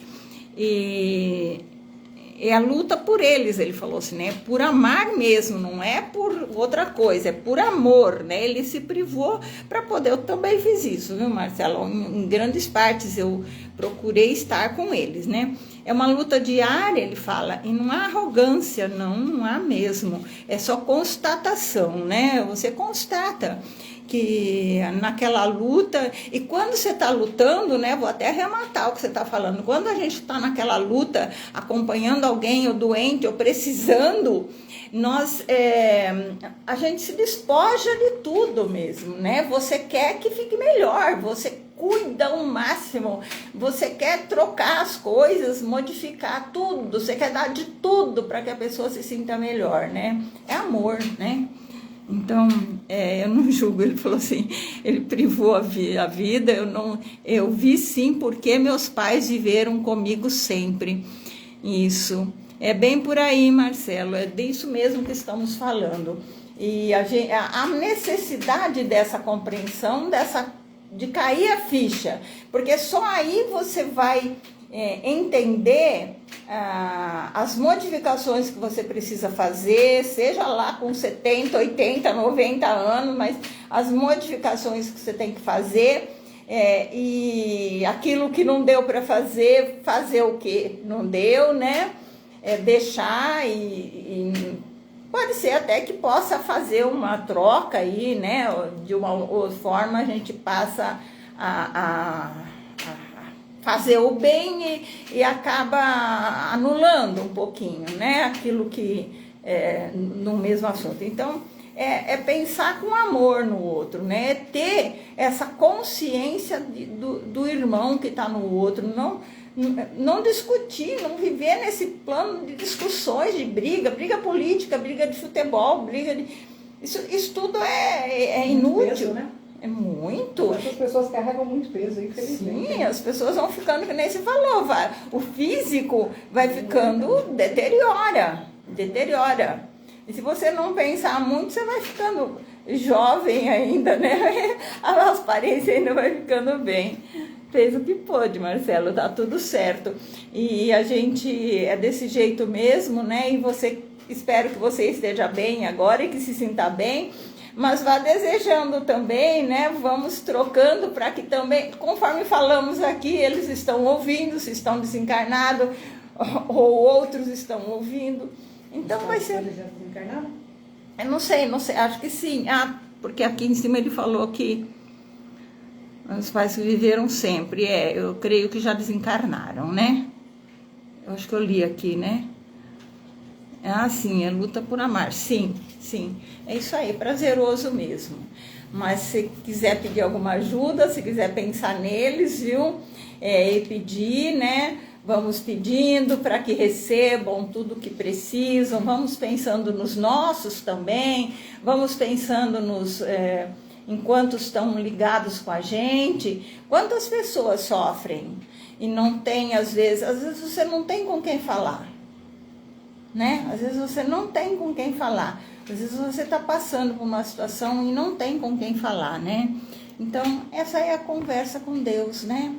E a luta por eles, ele falou assim, né? Por amar mesmo, não é por outra coisa, é por amor, né? Ele se privou para poder. Eu também fiz isso, viu, Marcelo? Em grandes partes eu procurei estar com eles, né? É uma luta diária, ele fala, e não há arrogância, não há mesmo. É só constatação, né? Você constata que naquela luta, e quando você está lutando, né, vou até arrematar o que você está falando, quando a gente está naquela luta, acompanhando alguém ou doente ou precisando, a gente se despoja de tudo mesmo, né, você quer que fique melhor, você cuida ao máximo, você quer trocar as coisas, modificar tudo, você quer dar de tudo para que a pessoa se sinta melhor, né, é amor, né. Então, eu não julgo, ele falou assim, ele privou a vida, eu vi sim porque meus pais viveram comigo sempre, isso, é bem por aí, Marcelo, é disso mesmo que estamos falando, e a necessidade dessa compreensão, de cair a ficha, porque só aí você vai entender as modificações que você precisa fazer, seja lá com 70, 80, 90 anos, mas as modificações que você tem que fazer, e aquilo que não deu para fazer o que não deu, né? Deixar e pode ser até que possa fazer uma troca aí, né? De uma forma a gente passa a fazer o bem e acaba anulando um pouquinho, né? Aquilo que no mesmo assunto. Então, pensar com amor no outro, né? Ter essa consciência do irmão que está no outro, não discutir, não viver nesse plano de discussões, de briga política, briga de futebol, isso tudo é inútil. Peso, né? É muito. Essas pessoas carregam muito peso, infelizmente. Sim, as pessoas vão ficando, que nem se falou, o físico vai ficando, deteriora. E se você não pensar muito, você vai ficando jovem ainda, né? A aparência ainda vai ficando bem. Fez o que pôde, Marcelo, tá tudo certo. E a gente é desse jeito mesmo, né? E espero que você esteja bem agora e que se sinta bem. Mas vá desejando também, né? Vamos trocando para que também, conforme falamos aqui, eles estão ouvindo, se estão desencarnados, ou outros estão ouvindo. Então vai ser... Eles já desencarnaram? Eu não sei, acho que sim. Porque aqui em cima ele falou que os pais que viveram sempre, eu creio que já desencarnaram, né? Eu acho que eu li aqui, né? Sim, é luta por amar, sim, é isso aí, prazeroso mesmo, mas se quiser pedir alguma ajuda, se quiser pensar neles, viu, e pedir, né, vamos pedindo para que recebam tudo o que precisam, vamos pensando nos nossos também, vamos pensando enquanto estão ligados com a gente, quantas pessoas sofrem e não tem, às vezes você não tem com quem falar, né? Às vezes você não tem com quem falar, às vezes você está passando por uma situação e não tem com quem falar, né? Então, essa é a conversa com Deus, né?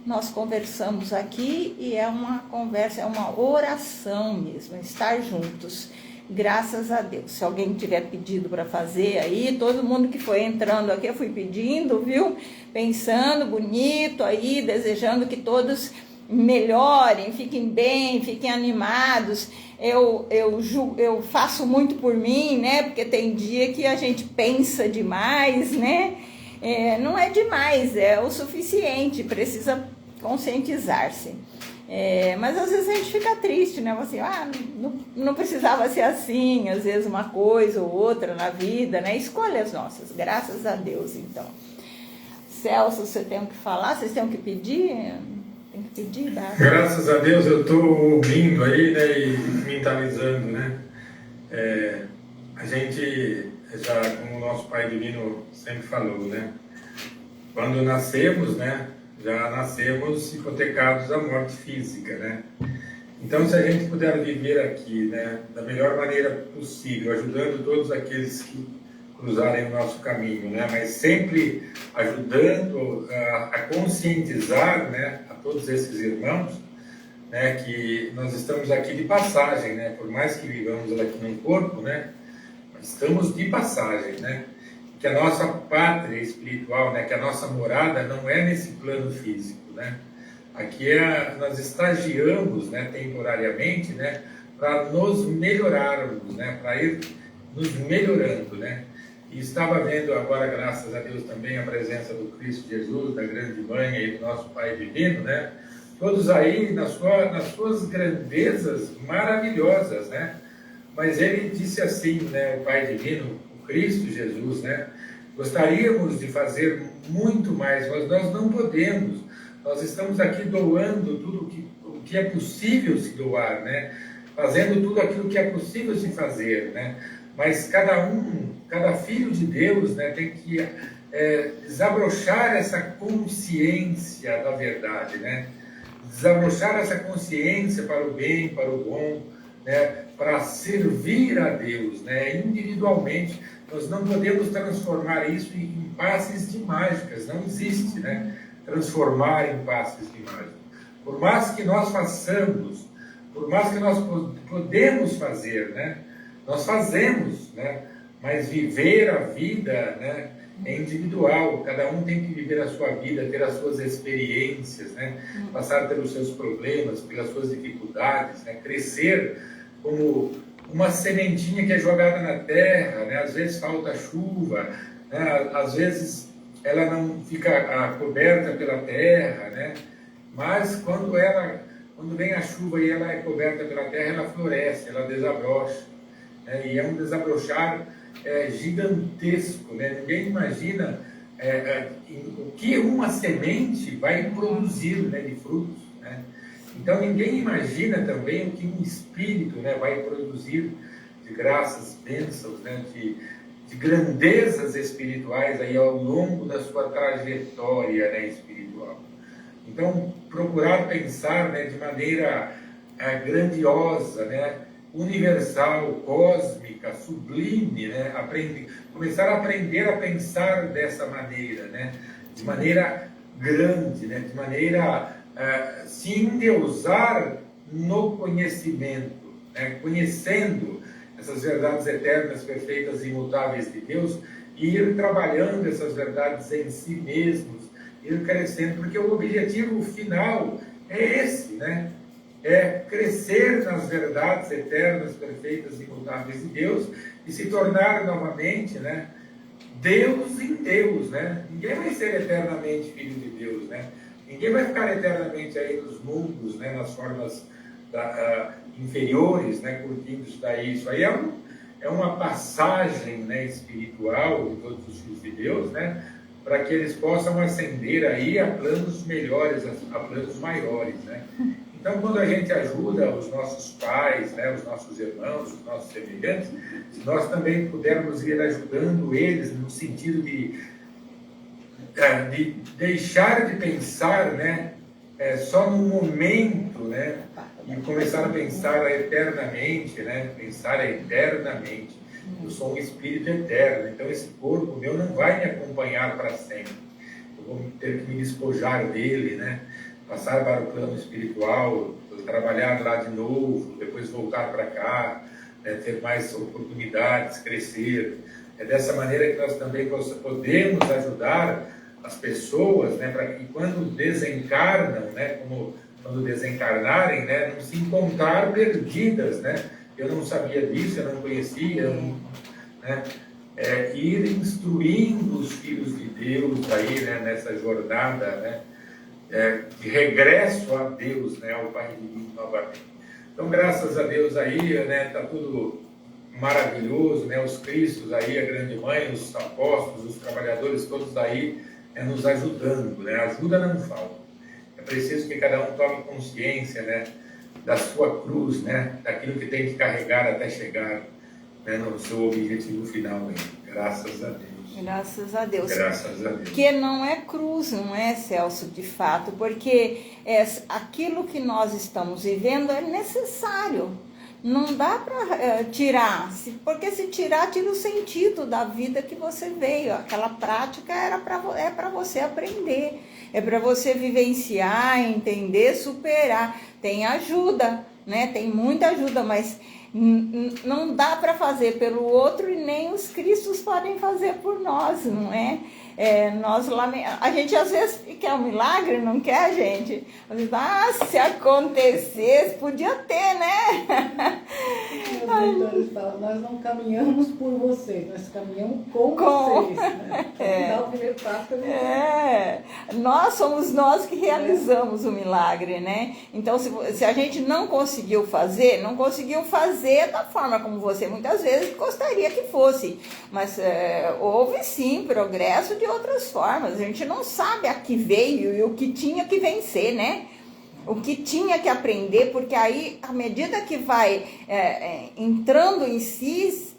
nós conversamos aqui e é uma conversa, é uma oração mesmo, estar juntos. Graças a Deus. Se alguém tiver pedido para fazer aí, todo mundo que foi entrando aqui, eu fui pedindo, viu? Pensando bonito aí, desejando que todos melhorem, fiquem bem, fiquem animados. Eu faço muito por mim, né? Porque tem dia que a gente pensa demais, né? Não é demais, é o suficiente, precisa conscientizar-se. Mas às vezes a gente fica triste, né? Assim, não precisava ser assim, às vezes uma coisa ou outra na vida, né? Escolhas nossas, graças a Deus, então. Celso, você tem o que falar? Vocês têm o que pedir? Tem que pedir, dá? Graças a Deus eu estou ouvindo aí, né, e mentalizando, né? A gente, já como o nosso Pai Divino sempre falou, né? Quando nascemos, né? Já nascemos hipotecados à morte física, né? Então, se a gente puder viver aqui, né, da melhor maneira possível, ajudando todos aqueles que cruzarem o nosso caminho, né, mas sempre ajudando a conscientizar, né, a todos esses irmãos, né, que nós estamos aqui de passagem, né, por mais que vivamos aqui num corpo, né, estamos de passagem, né? Que a nossa pátria espiritual, né, que a nossa morada não é nesse plano físico, né? Aqui nós estagiamos, né, temporariamente, né, para nos melhorarmos, né, para ir nos melhorando, né? E estava vendo agora, graças a Deus, também a presença do Cristo Jesus, da grande mãe e do nosso Pai Divino, né? Todos aí nas suas grandezas maravilhosas, né? Mas ele disse assim, né, o Pai Divino, Cristo Jesus, né? Gostaríamos de fazer muito mais, mas nós não podemos. Nós estamos aqui doando tudo o que é possível se doar, né? Fazendo tudo aquilo que é possível se fazer, né? Mas cada filho de Deus, né, tem que desabrochar essa consciência da verdade, né? Desabrochar essa consciência para o bem, para o bom, né? Para servir a Deus, né? Individualmente. Nós não podemos transformar isso em passes de mágicas, não existe, né? Transformar em passes de mágica. Por mais que nós façamos, por mais que nós podemos fazer, né? Nós fazemos, né? Mas viver a vida, né, é individual, cada um tem que viver a sua vida, ter as suas experiências, né? Passar pelos seus problemas, pelas suas dificuldades, né? Crescer como uma sementinha que é jogada na terra, né? Às vezes falta chuva, né? Às vezes ela não fica coberta pela terra, né? Mas quando vem a chuva e ela é coberta pela terra, ela floresce, ela desabrocha, né? E é um desabrochar gigantesco, né? Ninguém imagina o que uma semente vai produzir, né, de frutos, né? Então ninguém imagina também o que um espírito, né, vai produzir de graças, bênçãos, né, de grandezas espirituais aí ao longo da sua trajetória, né, espiritual. Então procurar pensar, né, de maneira grandiosa, né, universal, cósmica, sublime, né, começar a aprender a pensar dessa maneira, né, de maneira grande, né, de maneira se endeusar no conhecimento, né, conhecendo essas verdades eternas, perfeitas e imutáveis de Deus, e ir trabalhando essas verdades em si mesmos, ir crescendo, porque o objetivo final é esse, né? É crescer nas verdades eternas, perfeitas e imutáveis de Deus e se tornar novamente, né, Deus em Deus, né? Ninguém vai ser eternamente filho de Deus, né? Ninguém vai ficar eternamente aí nos mundos, né, nas formas inferiores, né, curtindo isso daí. Isso aí é uma passagem, né, espiritual de todos os filhos de Deus, né, para que eles possam ascender aí a planos melhores, a planos maiores, né? Então, quando a gente ajuda os nossos pais, né, os nossos irmãos, os nossos semelhantes, se nós também pudermos ir ajudando eles no sentido de deixar de pensar, né, só no momento, né, e começar a pensar eternamente, né, pensar eternamente. Eu sou um espírito eterno, então esse corpo meu não vai me acompanhar para sempre. Eu vou ter que me despojar dele, né? passar para o plano espiritual, trabalhar lá de novo, depois voltar para cá, né, ter mais oportunidades, crescer. É dessa maneira que nós também podemos ajudar as pessoas, né, para que quando desencarnam, né, como quando desencarnarem, né, não se encontrar perdidas, né? Eu não sabia disso, eu não conhecia, né? Ir instruindo os filhos de Deus aí, né, nessa jornada, né, de regresso a Deus, né, ao Pai Divino novamente. Então, graças a Deus aí, né, tá tudo maravilhoso, né, os Cristos aí, a Grande Mãe, os apóstolos, os trabalhadores todos aí, nos ajudando, né, ajuda não falta. É preciso que cada um tome consciência, né, da sua cruz, né, daquilo que tem que carregar até chegar, né, no seu objetivo final, né? Graças a Deus. Graças a Deus. Graças a Deus. Que não é cruz, não é, Celso, de fato, porque aquilo que nós estamos vivendo é necessário. Não dá para tirar, porque se tirar, tira o sentido da vida que você veio. Aquela prática é para você aprender, é para você vivenciar, entender, superar. Tem ajuda, né? Tem muita ajuda, mas não dá para fazer pelo outro e nem os Cristos podem fazer por nós, não é? A gente às vezes quer um milagre, não quer, gente? Às vezes, se acontecesse, podia ter, né? Os leitores falam, nós não caminhamos por vocês, nós caminhamos com vocês. Né? Dá o primeiro passo. Nós somos nós que realizamos o milagre, né? Então, se a gente não conseguiu fazer da forma como você muitas vezes gostaria que fosse. Mas houve sim progresso de outras formas. A gente não sabe a que veio e o que tinha que vencer, né? O que tinha que aprender, porque aí, à medida que vai entrando em si,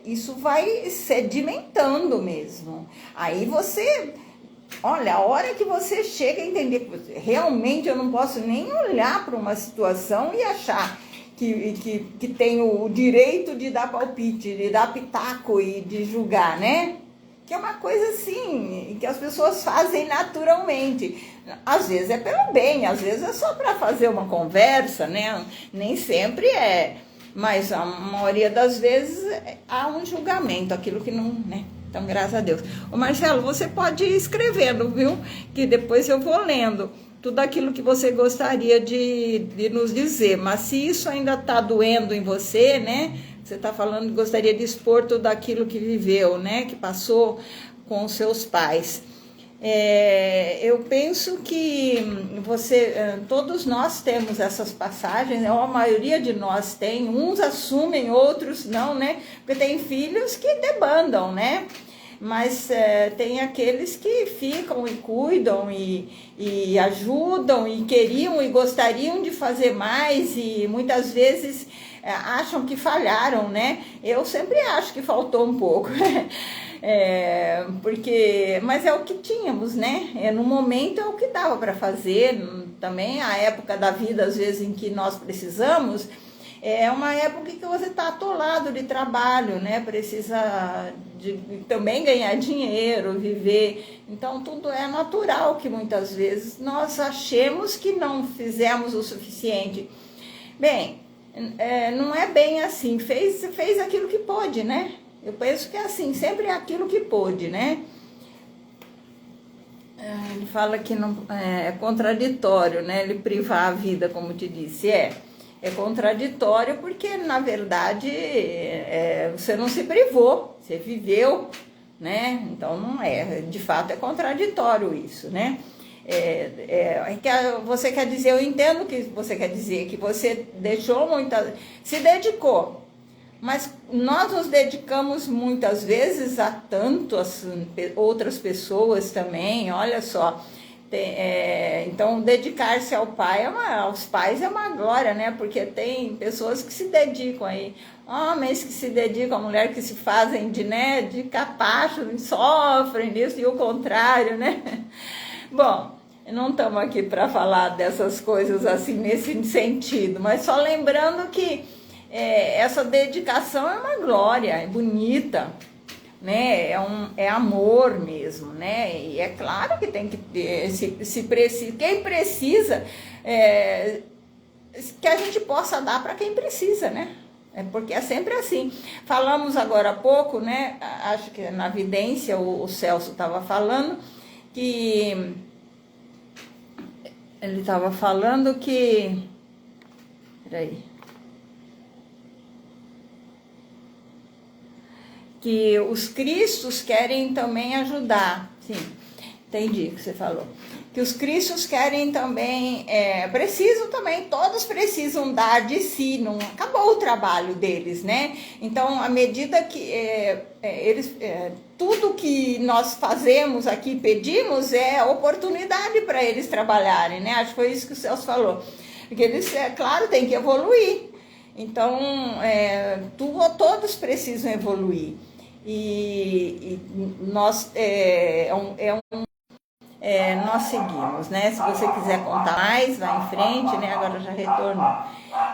isso vai sedimentando mesmo. Aí você, olha, a hora que você chega a entender que realmente eu não posso nem olhar para uma situação e achar que tem o direito de dar palpite, de dar pitaco e de julgar, né? Que é uma coisa assim, que as pessoas fazem naturalmente. Às vezes é pelo bem, às vezes é só para fazer uma conversa, né? Nem sempre é, mas a maioria das vezes há um julgamento, aquilo que não, né? Então, graças a Deus. Ô Marcelo, você pode ir escrevendo, viu? Que depois eu vou lendo tudo aquilo que você gostaria de nos dizer. Mas se isso ainda está doendo em você, né? Você está falando que gostaria de expor tudo aquilo que viveu, né? Que passou com os seus pais. Eu penso que todos nós temos essas passagens, ou a maioria de nós tem, uns assumem, outros não, né? Porque tem filhos que debandam, né? Mas tem aqueles que ficam e cuidam e ajudam e queriam e gostariam de fazer mais e muitas vezes acham que falharam, né? Eu sempre acho que faltou um pouco, mas é o que tínhamos, né? No momento é o que dava para fazer. Também a época da vida, às vezes, em que nós precisamos, é uma época que você está atolado de trabalho, né? Precisa também ganhar dinheiro, viver. Então, tudo é natural que muitas vezes nós achemos que não fizemos o suficiente. Bem, não é bem assim. Fez aquilo que pôde, né? Eu penso que é assim, sempre é aquilo que pôde, né? Ele fala que não, é contraditório, né? Ele privar a vida, como te disse. É contraditório porque, na verdade, você não se privou, você viveu, né? Então, não é. De fato, é contraditório isso, né? Você quer dizer, eu entendo o que você quer dizer, que você se dedicou. Mas nós nos dedicamos muitas vezes a tantas outras pessoas também, olha só. Então, dedicar-se aos pais é uma glória, né? Porque tem pessoas que se dedicam aí, homens que se dedicam, mulheres que se fazem de capacho, sofrem disso e o contrário, né? Bom, não estamos aqui para falar dessas coisas assim nesse sentido, mas só lembrando que essa dedicação é uma glória, é bonita. né? É amor mesmo, né? E é claro que tem que ter, quem precisa, que a gente possa dar para quem precisa, né? Porque é sempre assim. Falamos agora há pouco, né? Acho que na vidência o Celso estava falando que ele estava falando que, peraí, que os cristos querem também ajudar. Sim, entendi o que você falou. Que os cristos querem também, precisam também, todos precisam dar de si, não acabou o trabalho deles, né? Então, à medida que tudo que nós fazemos aqui, pedimos, é oportunidade para eles trabalharem, né? Acho que foi isso que o Celso falou. Porque eles, claro, têm que evoluir. Então, todos precisam evoluir. E nós, nós seguimos, né? Se você quiser contar mais, vai em frente, né? Agora já retornou.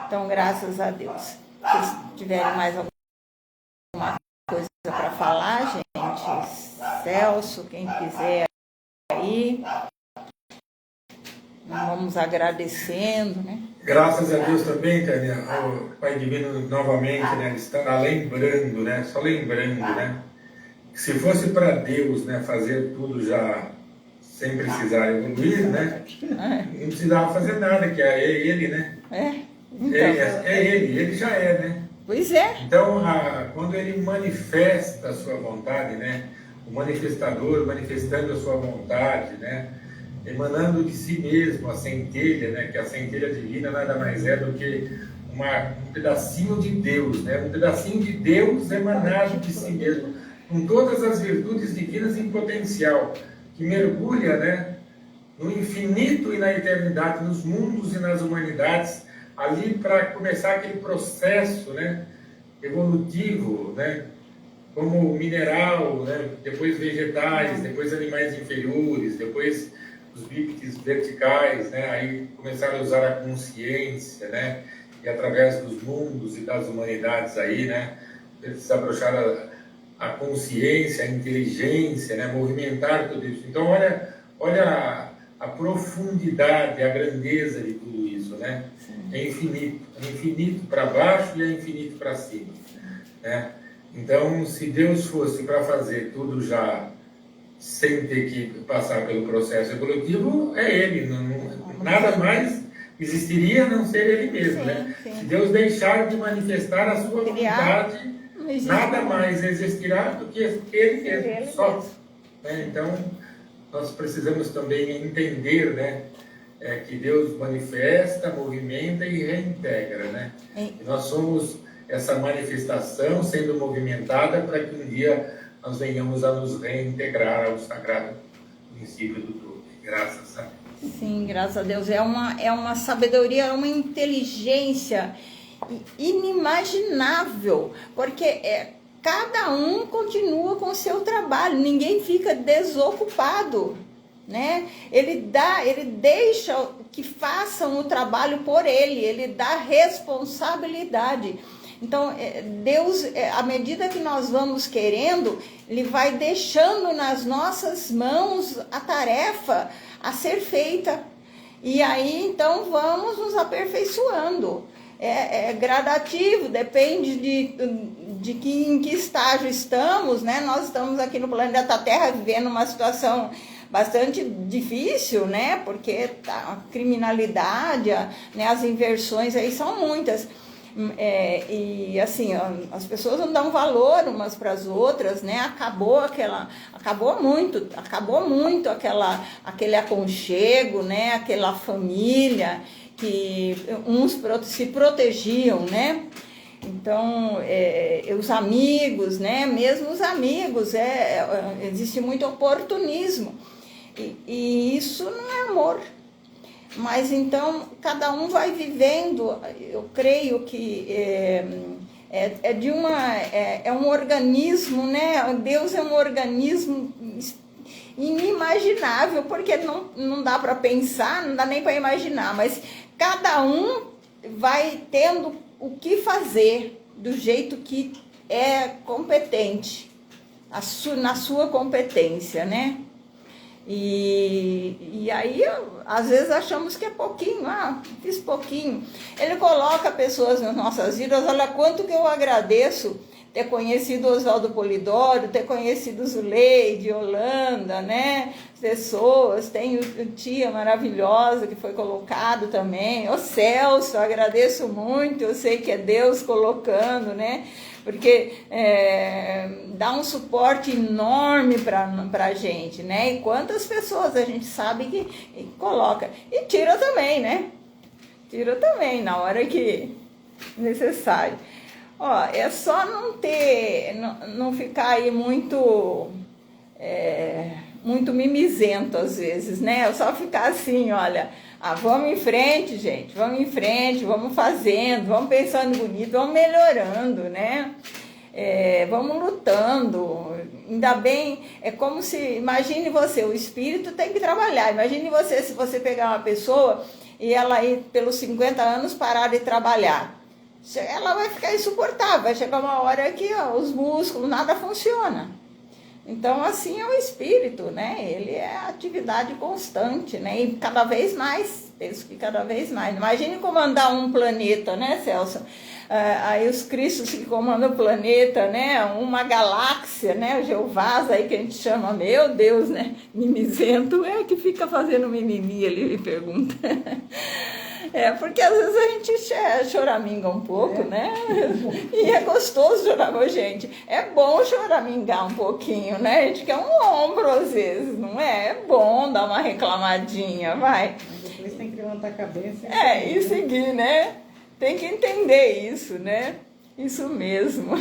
Então, graças a Deus. Se vocês tiverem mais alguma coisa para falar, gente, Celso, quem quiser aí, vamos agradecendo, né? Graças a Deus também, Tânia, o Pai Divino novamente, né? Está lembrando, né? Só lembrando, né? Que se fosse para Deus, né? Fazer tudo já sem precisar evoluir, né? Não precisava fazer nada, que é Ele, né? Então, Ele já é, né? Pois é. Então, quando Ele manifesta a sua vontade, né? O manifestador manifestando a sua vontade, né? Emanando de si mesmo a centelha, né? Que a centelha divina nada mais é do que um pedacinho de Deus, né? Um pedacinho de Deus emanado de si mesmo, com todas as virtudes divinas em potencial, que mergulha, né, no infinito e na eternidade, nos mundos e nas humanidades, ali para começar aquele processo, né, evolutivo, né, como mineral, né, depois vegetais, depois animais inferiores, depois os bípedes verticais, né, aí começaram a usar a consciência, né, e através dos mundos e das humanidades aí, né, desabrochar a consciência, a inteligência, né? Movimentar tudo isso. Então, olha a profundidade, a grandeza de tudo isso, né? É infinito para baixo e é infinito para cima, né? Então, se Deus fosse para fazer tudo já sem ter que passar pelo processo evolutivo, é Ele, nada mais existiria a não ser Ele mesmo, né? Se Deus deixar de manifestar a sua vontade, nada mais existirá do que Ele mesmo, só. Né? Então, nós precisamos também entender, né, que Deus manifesta, movimenta e reintegra, né? E nós somos essa manifestação sendo movimentada para que um dia nós venhamos a nos reintegrar ao sagrado princípio do todo. Graças a Deus. Sim, graças a Deus. É uma sabedoria, uma inteligência inimaginável, porque cada um continua com o seu trabalho, ninguém fica desocupado, né? Ele deixa que façam o trabalho por ele dá responsabilidade. Então, Deus, à medida que nós vamos querendo, Ele vai deixando nas nossas mãos a tarefa a ser feita. E aí, então, vamos nos aperfeiçoando. É gradativo, depende em que estágio estamos, né? Nós estamos aqui no planeta Terra vivendo uma situação bastante difícil, né? Porque a criminalidade, né? As inversões aí são muitas. E assim, as pessoas não dão valor umas para as outras, né? Acabou muito aquele aconchego, né? Aquela família que uns se protegiam, né? Então, os amigos, né? Mesmo os amigos, existe muito oportunismo e isso não é amor. Mas então, cada um vai vivendo, eu creio que é um organismo, né? Deus é um organismo inimaginável, porque não dá para pensar, não dá nem para imaginar, mas cada um vai tendo o que fazer do jeito que é competente. na sua competência, né? E aí, às vezes achamos que é pouquinho, fiz pouquinho. Ele coloca pessoas nas nossas vidas, olha quanto que eu agradeço ter conhecido Oswaldo Polidoro, ter conhecido Zuleide, Holanda, né? Pessoas, tenho tia maravilhosa que foi colocado também, o Celso, eu agradeço muito, eu sei que é Deus colocando, né? Porque dá um suporte enorme para a gente, né? E quantas pessoas a gente sabe que coloca. E tira também, né? Tira também, na hora que necessário. Ó, é só não ficar aí muito mimizento às vezes, né? É só ficar assim, olha, vamos em frente, gente, vamos em frente, vamos fazendo, vamos pensando bonito, vamos melhorando, né? Vamos lutando. Ainda bem, é como se, imagine você, o espírito tem que trabalhar. Imagine você, se você pegar uma pessoa e ela aí pelos 50 anos parar de trabalhar. Ela vai ficar insuportável, vai chegar uma hora que os músculos, nada funciona. Então, assim é o espírito, né? Ele é atividade constante, né? E cada vez mais, penso que cada vez mais. Imagine comandar um planeta, né, Celso? Aí os cristos que comandam o planeta, né? Uma galáxia, né? O Jeovás aí que a gente chama, meu Deus, né? Mimizento que fica fazendo mimimi, ele me pergunta. Porque às vezes a gente choraminga um pouco, né? E é gostoso chorar, gente. É bom choramingar um pouquinho, né? A gente quer um ombro às vezes, não é? É bom dar uma reclamadinha, vai. Mas depois tem que levantar a cabeça e seguir, né? Tem que entender isso, né? Isso mesmo.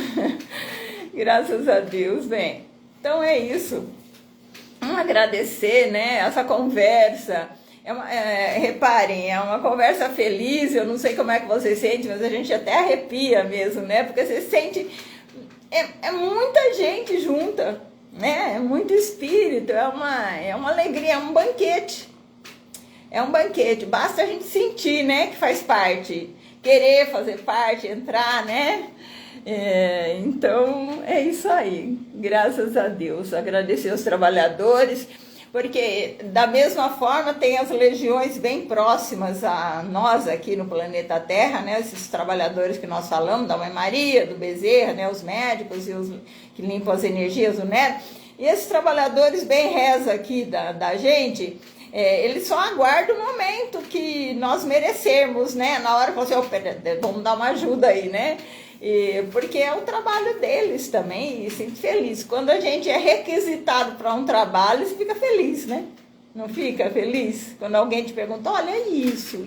Graças a Deus, bem. Então é isso. Vamos agradecer, né? Essa conversa. Reparem, é uma conversa feliz, eu não sei como é que você sente, mas a gente até arrepia mesmo, né? Porque você sente, é muita gente junta, né? É muito espírito, é uma alegria, é um banquete. É um banquete, basta a gente sentir, né, que faz parte, querer fazer parte, entrar, né? Então, é isso aí, graças a Deus, agradecer aos trabalhadores, porque da mesma forma tem as legiões bem próximas a nós aqui no planeta Terra, né? Esses trabalhadores que nós falamos, da Mãe Maria, do Bezerra, né? Os médicos e os que limpam as energias, o Neto. E esses trabalhadores bem reza aqui da gente, eles só aguardam o momento que nós merecemos, né? Na hora que você, vamos dar uma ajuda aí, né? Porque é o trabalho deles também, e sinto feliz. Quando a gente é requisitado para um trabalho, você fica feliz, né? Não fica feliz? Quando alguém te pergunta, olha, isso.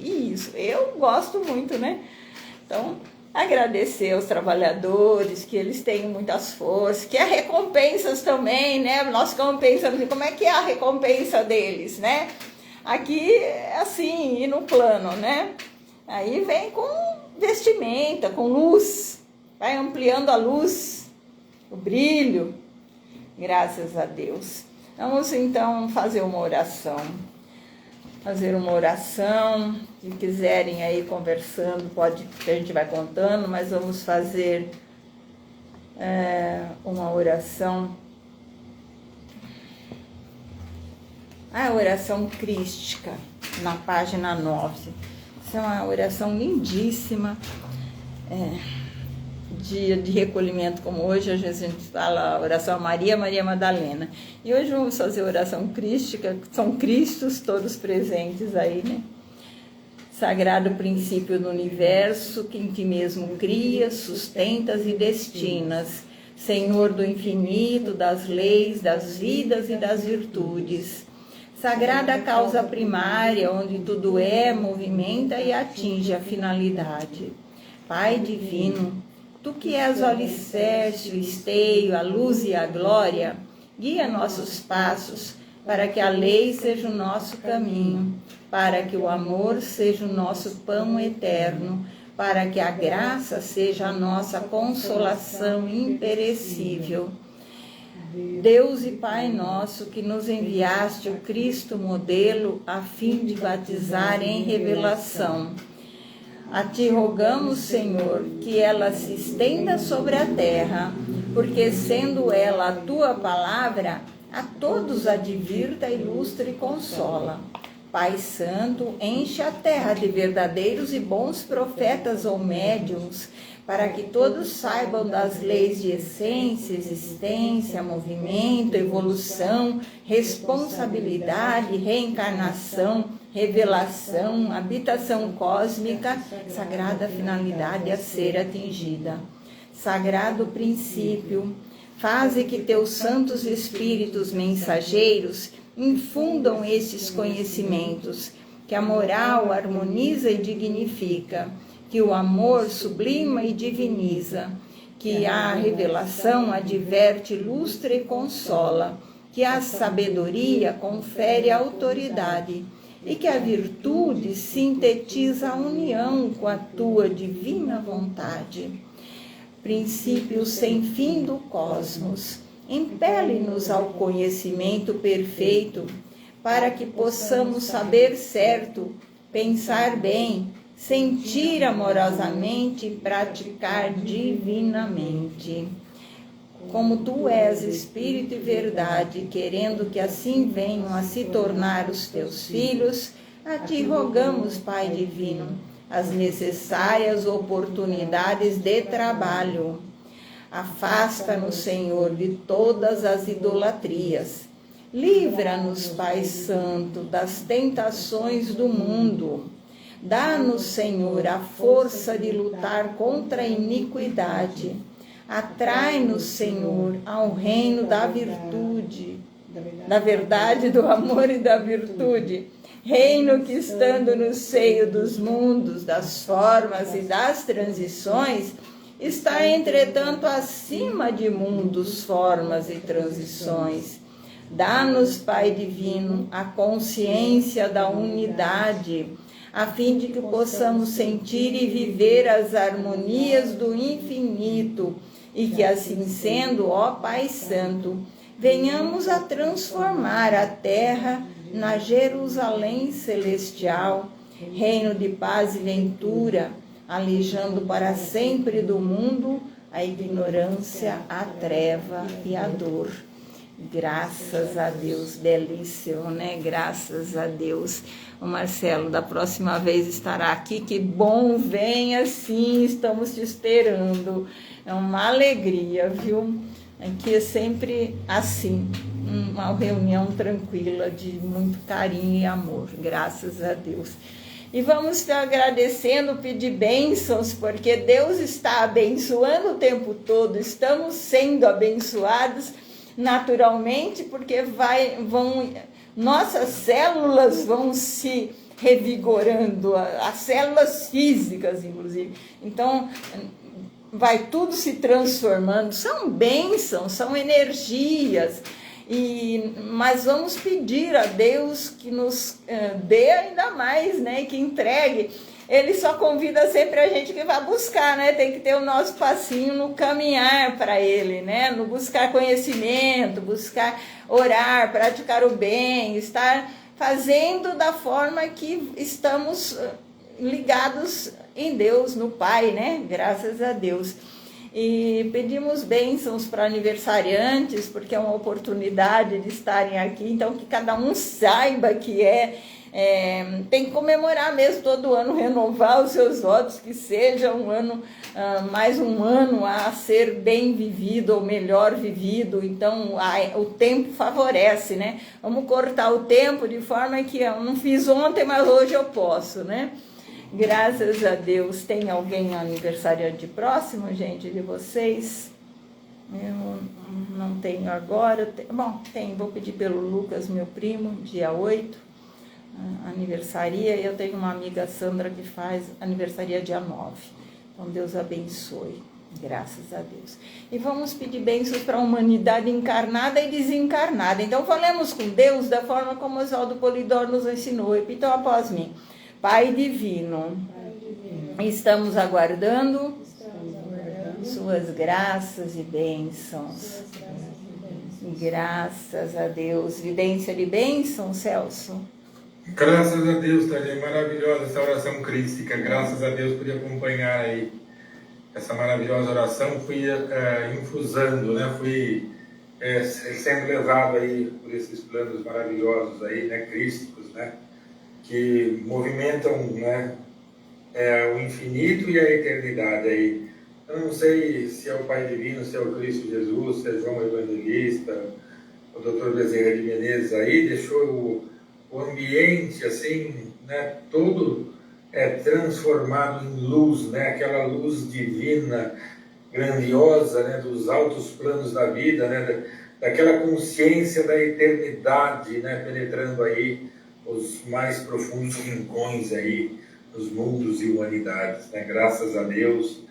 Eu gosto muito, né? Então, agradecer aos trabalhadores, que eles tenham muitas forças, que há recompensas também, né? Nós ficamos pensando, como é que é a recompensa deles, né? Aqui é assim, e no plano, né? Aí vem com vestimenta, com luz, vai ampliando a luz, o brilho, graças a Deus. Vamos então fazer uma oração. Se quiserem aí conversando, pode, que a gente vai contando, mas vamos fazer uma oração. A oração crística, na página 9. Essa é uma oração lindíssima, dia de recolhimento como hoje, às vezes a gente fala a oração Maria Madalena. E hoje vamos fazer a oração crística, que são Cristos todos presentes aí, né? Sagrado princípio do universo, que em ti mesmo crias, sustentas e destinas, Senhor do infinito, das leis, das vidas e das virtudes. Sagrada causa primária, onde tudo movimenta e atinge a finalidade. Pai divino, tu que és o alicerce, o esteio, a luz e a glória, guia nossos passos, para que a lei seja o nosso caminho, para que o amor seja o nosso pão eterno, para que a graça seja a nossa consolação imperecível. Deus e Pai nosso, que nos enviaste o Cristo modelo, a fim de batizar em revelação. A ti rogamos, Senhor, que ela se estenda sobre a terra, porque sendo ela a tua palavra, a todos advirta, ilustra e consola. Pai Santo, enche a terra de verdadeiros e bons profetas ou médiuns, para que todos saibam das leis de essência, existência, movimento, evolução, responsabilidade, reencarnação, revelação, habitação cósmica, sagrada finalidade a ser atingida. Sagrado princípio, faze que teus santos espíritos mensageiros infundam estes conhecimentos, que a moral harmoniza e dignifica, que o amor sublima e diviniza, que a revelação adverte, ilustra e consola, que a sabedoria confere autoridade e que a virtude sintetiza a união com a tua divina vontade. Princípio sem fim do cosmos, impele-nos ao conhecimento perfeito, para que possamos saber certo, pensar bem, sentir amorosamente e praticar divinamente. Como tu és Espírito e verdade, querendo que assim venham a se tornar os teus filhos, a ti rogamos, Pai divino, as necessárias oportunidades de trabalho. Afasta-nos, Senhor, de todas as idolatrias. Livra-nos, Pai Santo, das tentações do mundo. Dá-nos, Senhor, a força de lutar contra a iniquidade. Atrai-nos, Senhor, ao reino da virtude, da verdade, do amor e da virtude. Reino que, estando no seio dos mundos, das formas e das transições, está, entretanto, acima de mundos, formas e transições. Dá-nos, Pai divino, a consciência da unidade, a fim de que possamos sentir e viver as harmonias do infinito, e que, assim sendo, ó Pai Santo, venhamos a transformar a terra na Jerusalém celestial, reino de paz e ventura, alijando para sempre do mundo a ignorância, a treva e a dor. Graças a Deus, belíssimo, né? Graças a Deus. O Marcelo, da próxima vez estará aqui, que bom, venha sim, estamos te esperando. É uma alegria, viu? Aqui é sempre assim, uma reunião tranquila, de muito carinho e amor, graças a Deus. E vamos estar agradecendo, pedir bênçãos, porque Deus está abençoando o tempo todo, estamos sendo abençoados naturalmente, porque nossas células vão se revigorando, as células físicas, inclusive. Então, vai tudo se transformando, são bênçãos, são energias, mas vamos pedir a Deus que nos dê ainda mais, né, que entregue. Ele só convida sempre a gente que vai buscar, né? Tem que ter o nosso passinho no caminhar para Ele, né? No buscar conhecimento, buscar orar, praticar o bem, estar fazendo da forma que estamos ligados em Deus, no Pai, né? Graças a Deus. E pedimos bênçãos para aniversariantes, porque é uma oportunidade de estarem aqui, então que cada um saiba que tem que comemorar mesmo todo ano, renovar os seus votos, que seja um ano, mais um ano a ser bem vivido ou melhor vivido. Então o tempo favorece, né? Vamos cortar o tempo de forma que eu não fiz ontem, mas hoje eu posso, né? Graças a Deus. Tem alguém aniversariante próximo, gente, de vocês? Eu não tenho agora. Bom, tem. Vou pedir pelo Lucas, meu primo, dia 8, aniversaria. Eu tenho uma amiga, Sandra, que faz aniversaria dia 9. Então, Deus abençoe. Graças a Deus. E vamos pedir bênçãos para a humanidade encarnada e desencarnada. Então, falemos com Deus da forma como Oswaldo Polidoro nos ensinou. Repitam após mim. Pai divino, estamos aguardando suas graças e bênçãos. Graças a Deus. Vidência de bênção, Celso. Graças a Deus, Tânia. Maravilhosa essa oração crística. Graças a Deus por acompanhar aí essa maravilhosa oração, fui infusando, né? Fui sendo levado aí por esses planos maravilhosos aí, né? Crísticos, né? Que movimentam, né? O infinito e a eternidade aí. Eu não sei se é o Pai Divino, se é o Cristo Jesus, se é João Evangelista, o Dr. Bezerra de Menezes aí, deixou o ambiente assim, né, todo transformado em luz, né, aquela luz divina, grandiosa, né, dos altos planos da vida, né, daquela consciência da eternidade, né, penetrando aí os mais profundos rincões aí, dos mundos e humanidades, né, graças a Deus.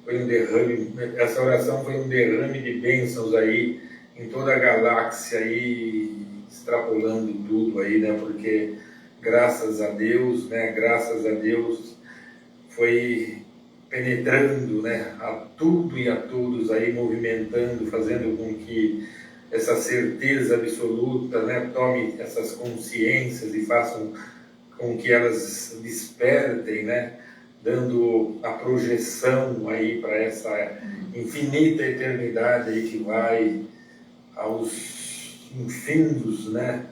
Foi um derrame, essa oração foi um derrame de bênçãos aí em toda a galáxia aí, extrapolando tudo aí, né? Porque graças a Deus, né? Graças a Deus foi penetrando, né? A tudo e a todos aí, movimentando, fazendo com que essa certeza absoluta, né? Tome essas consciências e façam com que elas despertem, né? Dando a projeção aí para essa infinita eternidade aí que vai aos infindos, né,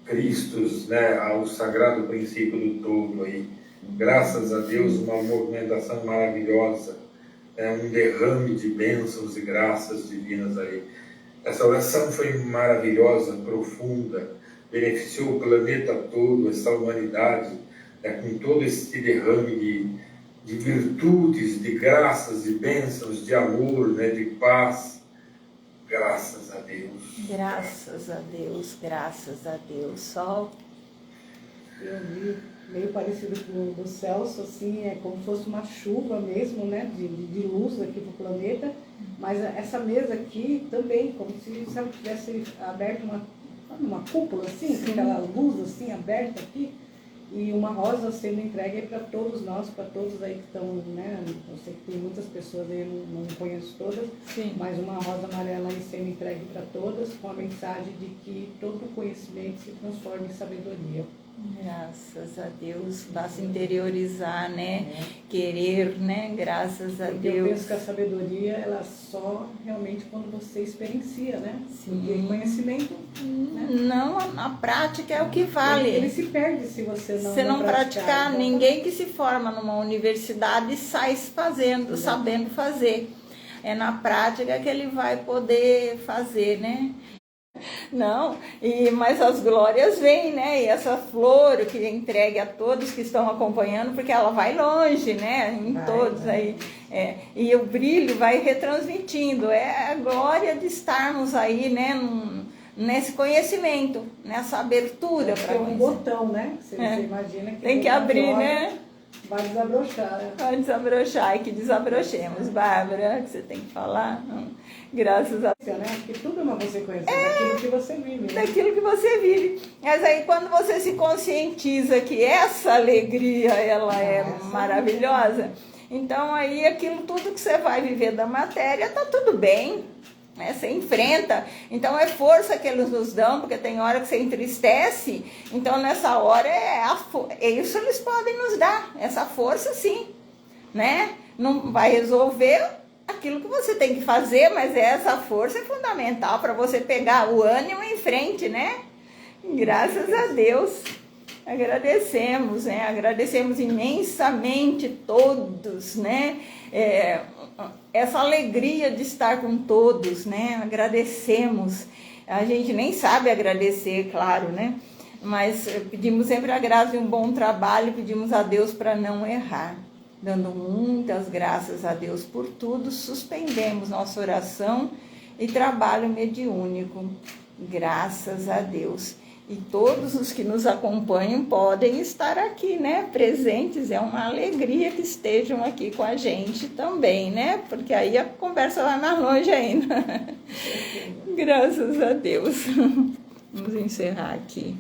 Cristos, né, ao sagrado princípio do todo aí. Graças a Deus, uma movimentação maravilhosa, um derrame de bênçãos e graças divinas aí. Essa oração foi maravilhosa, profunda, beneficiou o planeta todo, essa humanidade, com todo esse derrame de virtudes, de graças, de bênçãos, de amor, né, de paz. Graças a Deus. Graças a Deus, graças a Deus. Sol. Eu vi meio parecido com o do Celso, assim, é como se fosse uma chuva mesmo, né, de luz aqui para o planeta, mas essa mesa aqui também, como se, sabe, tivesse aberto uma cúpula, assim, com aquela luz, assim, aberta aqui, e uma rosa sendo entregue para todos nós, para todos aí que estão, né, eu sei que tem muitas pessoas aí, eu não conheço todas, Sim. mas uma rosa amarela aí sendo entregue para todas, com a mensagem de que todo conhecimento se transforma em sabedoria. Graças a Deus, basta interiorizar, né? Querer, né? Graças a Porque Deus. eu penso que a sabedoria, ela só realmente quando você experiencia, né? Sim. Porque conhecimento, né? Não, a prática é o que vale. Ele se perde se você não praticar. Então, Ninguém que se forma numa universidade sai fazendo, sabendo fazer. É na prática que ele vai poder fazer, né? Não, mas as glórias vêm, né? E essa flor que entregue a todos que estão acompanhando, porque ela vai longe, né? Todos aí. E o brilho vai retransmitindo. É a glória de estarmos aí, né? Nesse conhecimento, nessa abertura para um botão, né? Você imagina que tem que abrir, né? Vai desabrochar, né? Vai desabrochar e que desabrochemos. Bárbara, que você tem que falar? Graças a Deus. Porque tudo é uma consequência daquilo que você vive. Né? Daquilo que você vive. Mas aí quando você se conscientiza que essa alegria, ela é maravilhosa, então aí aquilo tudo que você vai viver da matéria, tá tudo bem. Né? Você enfrenta, então é força que eles nos dão, porque tem hora que você entristece, então nessa hora isso eles podem nos dar, essa força sim, né? Não vai resolver aquilo que você tem que fazer, mas essa força é fundamental para você pegar o ânimo em frente, né? Graças a Deus, agradecemos, né? Agradecemos imensamente todos, né? Essa alegria de estar com todos, né? Agradecemos. A gente nem sabe agradecer, claro, né? Mas pedimos sempre a graça de um bom trabalho, pedimos a Deus para não errar. Dando muitas graças a Deus por tudo, suspendemos nossa oração e trabalho mediúnico. Graças a Deus. E todos os que nos acompanham podem estar aqui, né, presentes. É uma alegria que estejam aqui com a gente também, né? Porque aí a conversa vai mais longe ainda. Graças a Deus. Vamos encerrar aqui.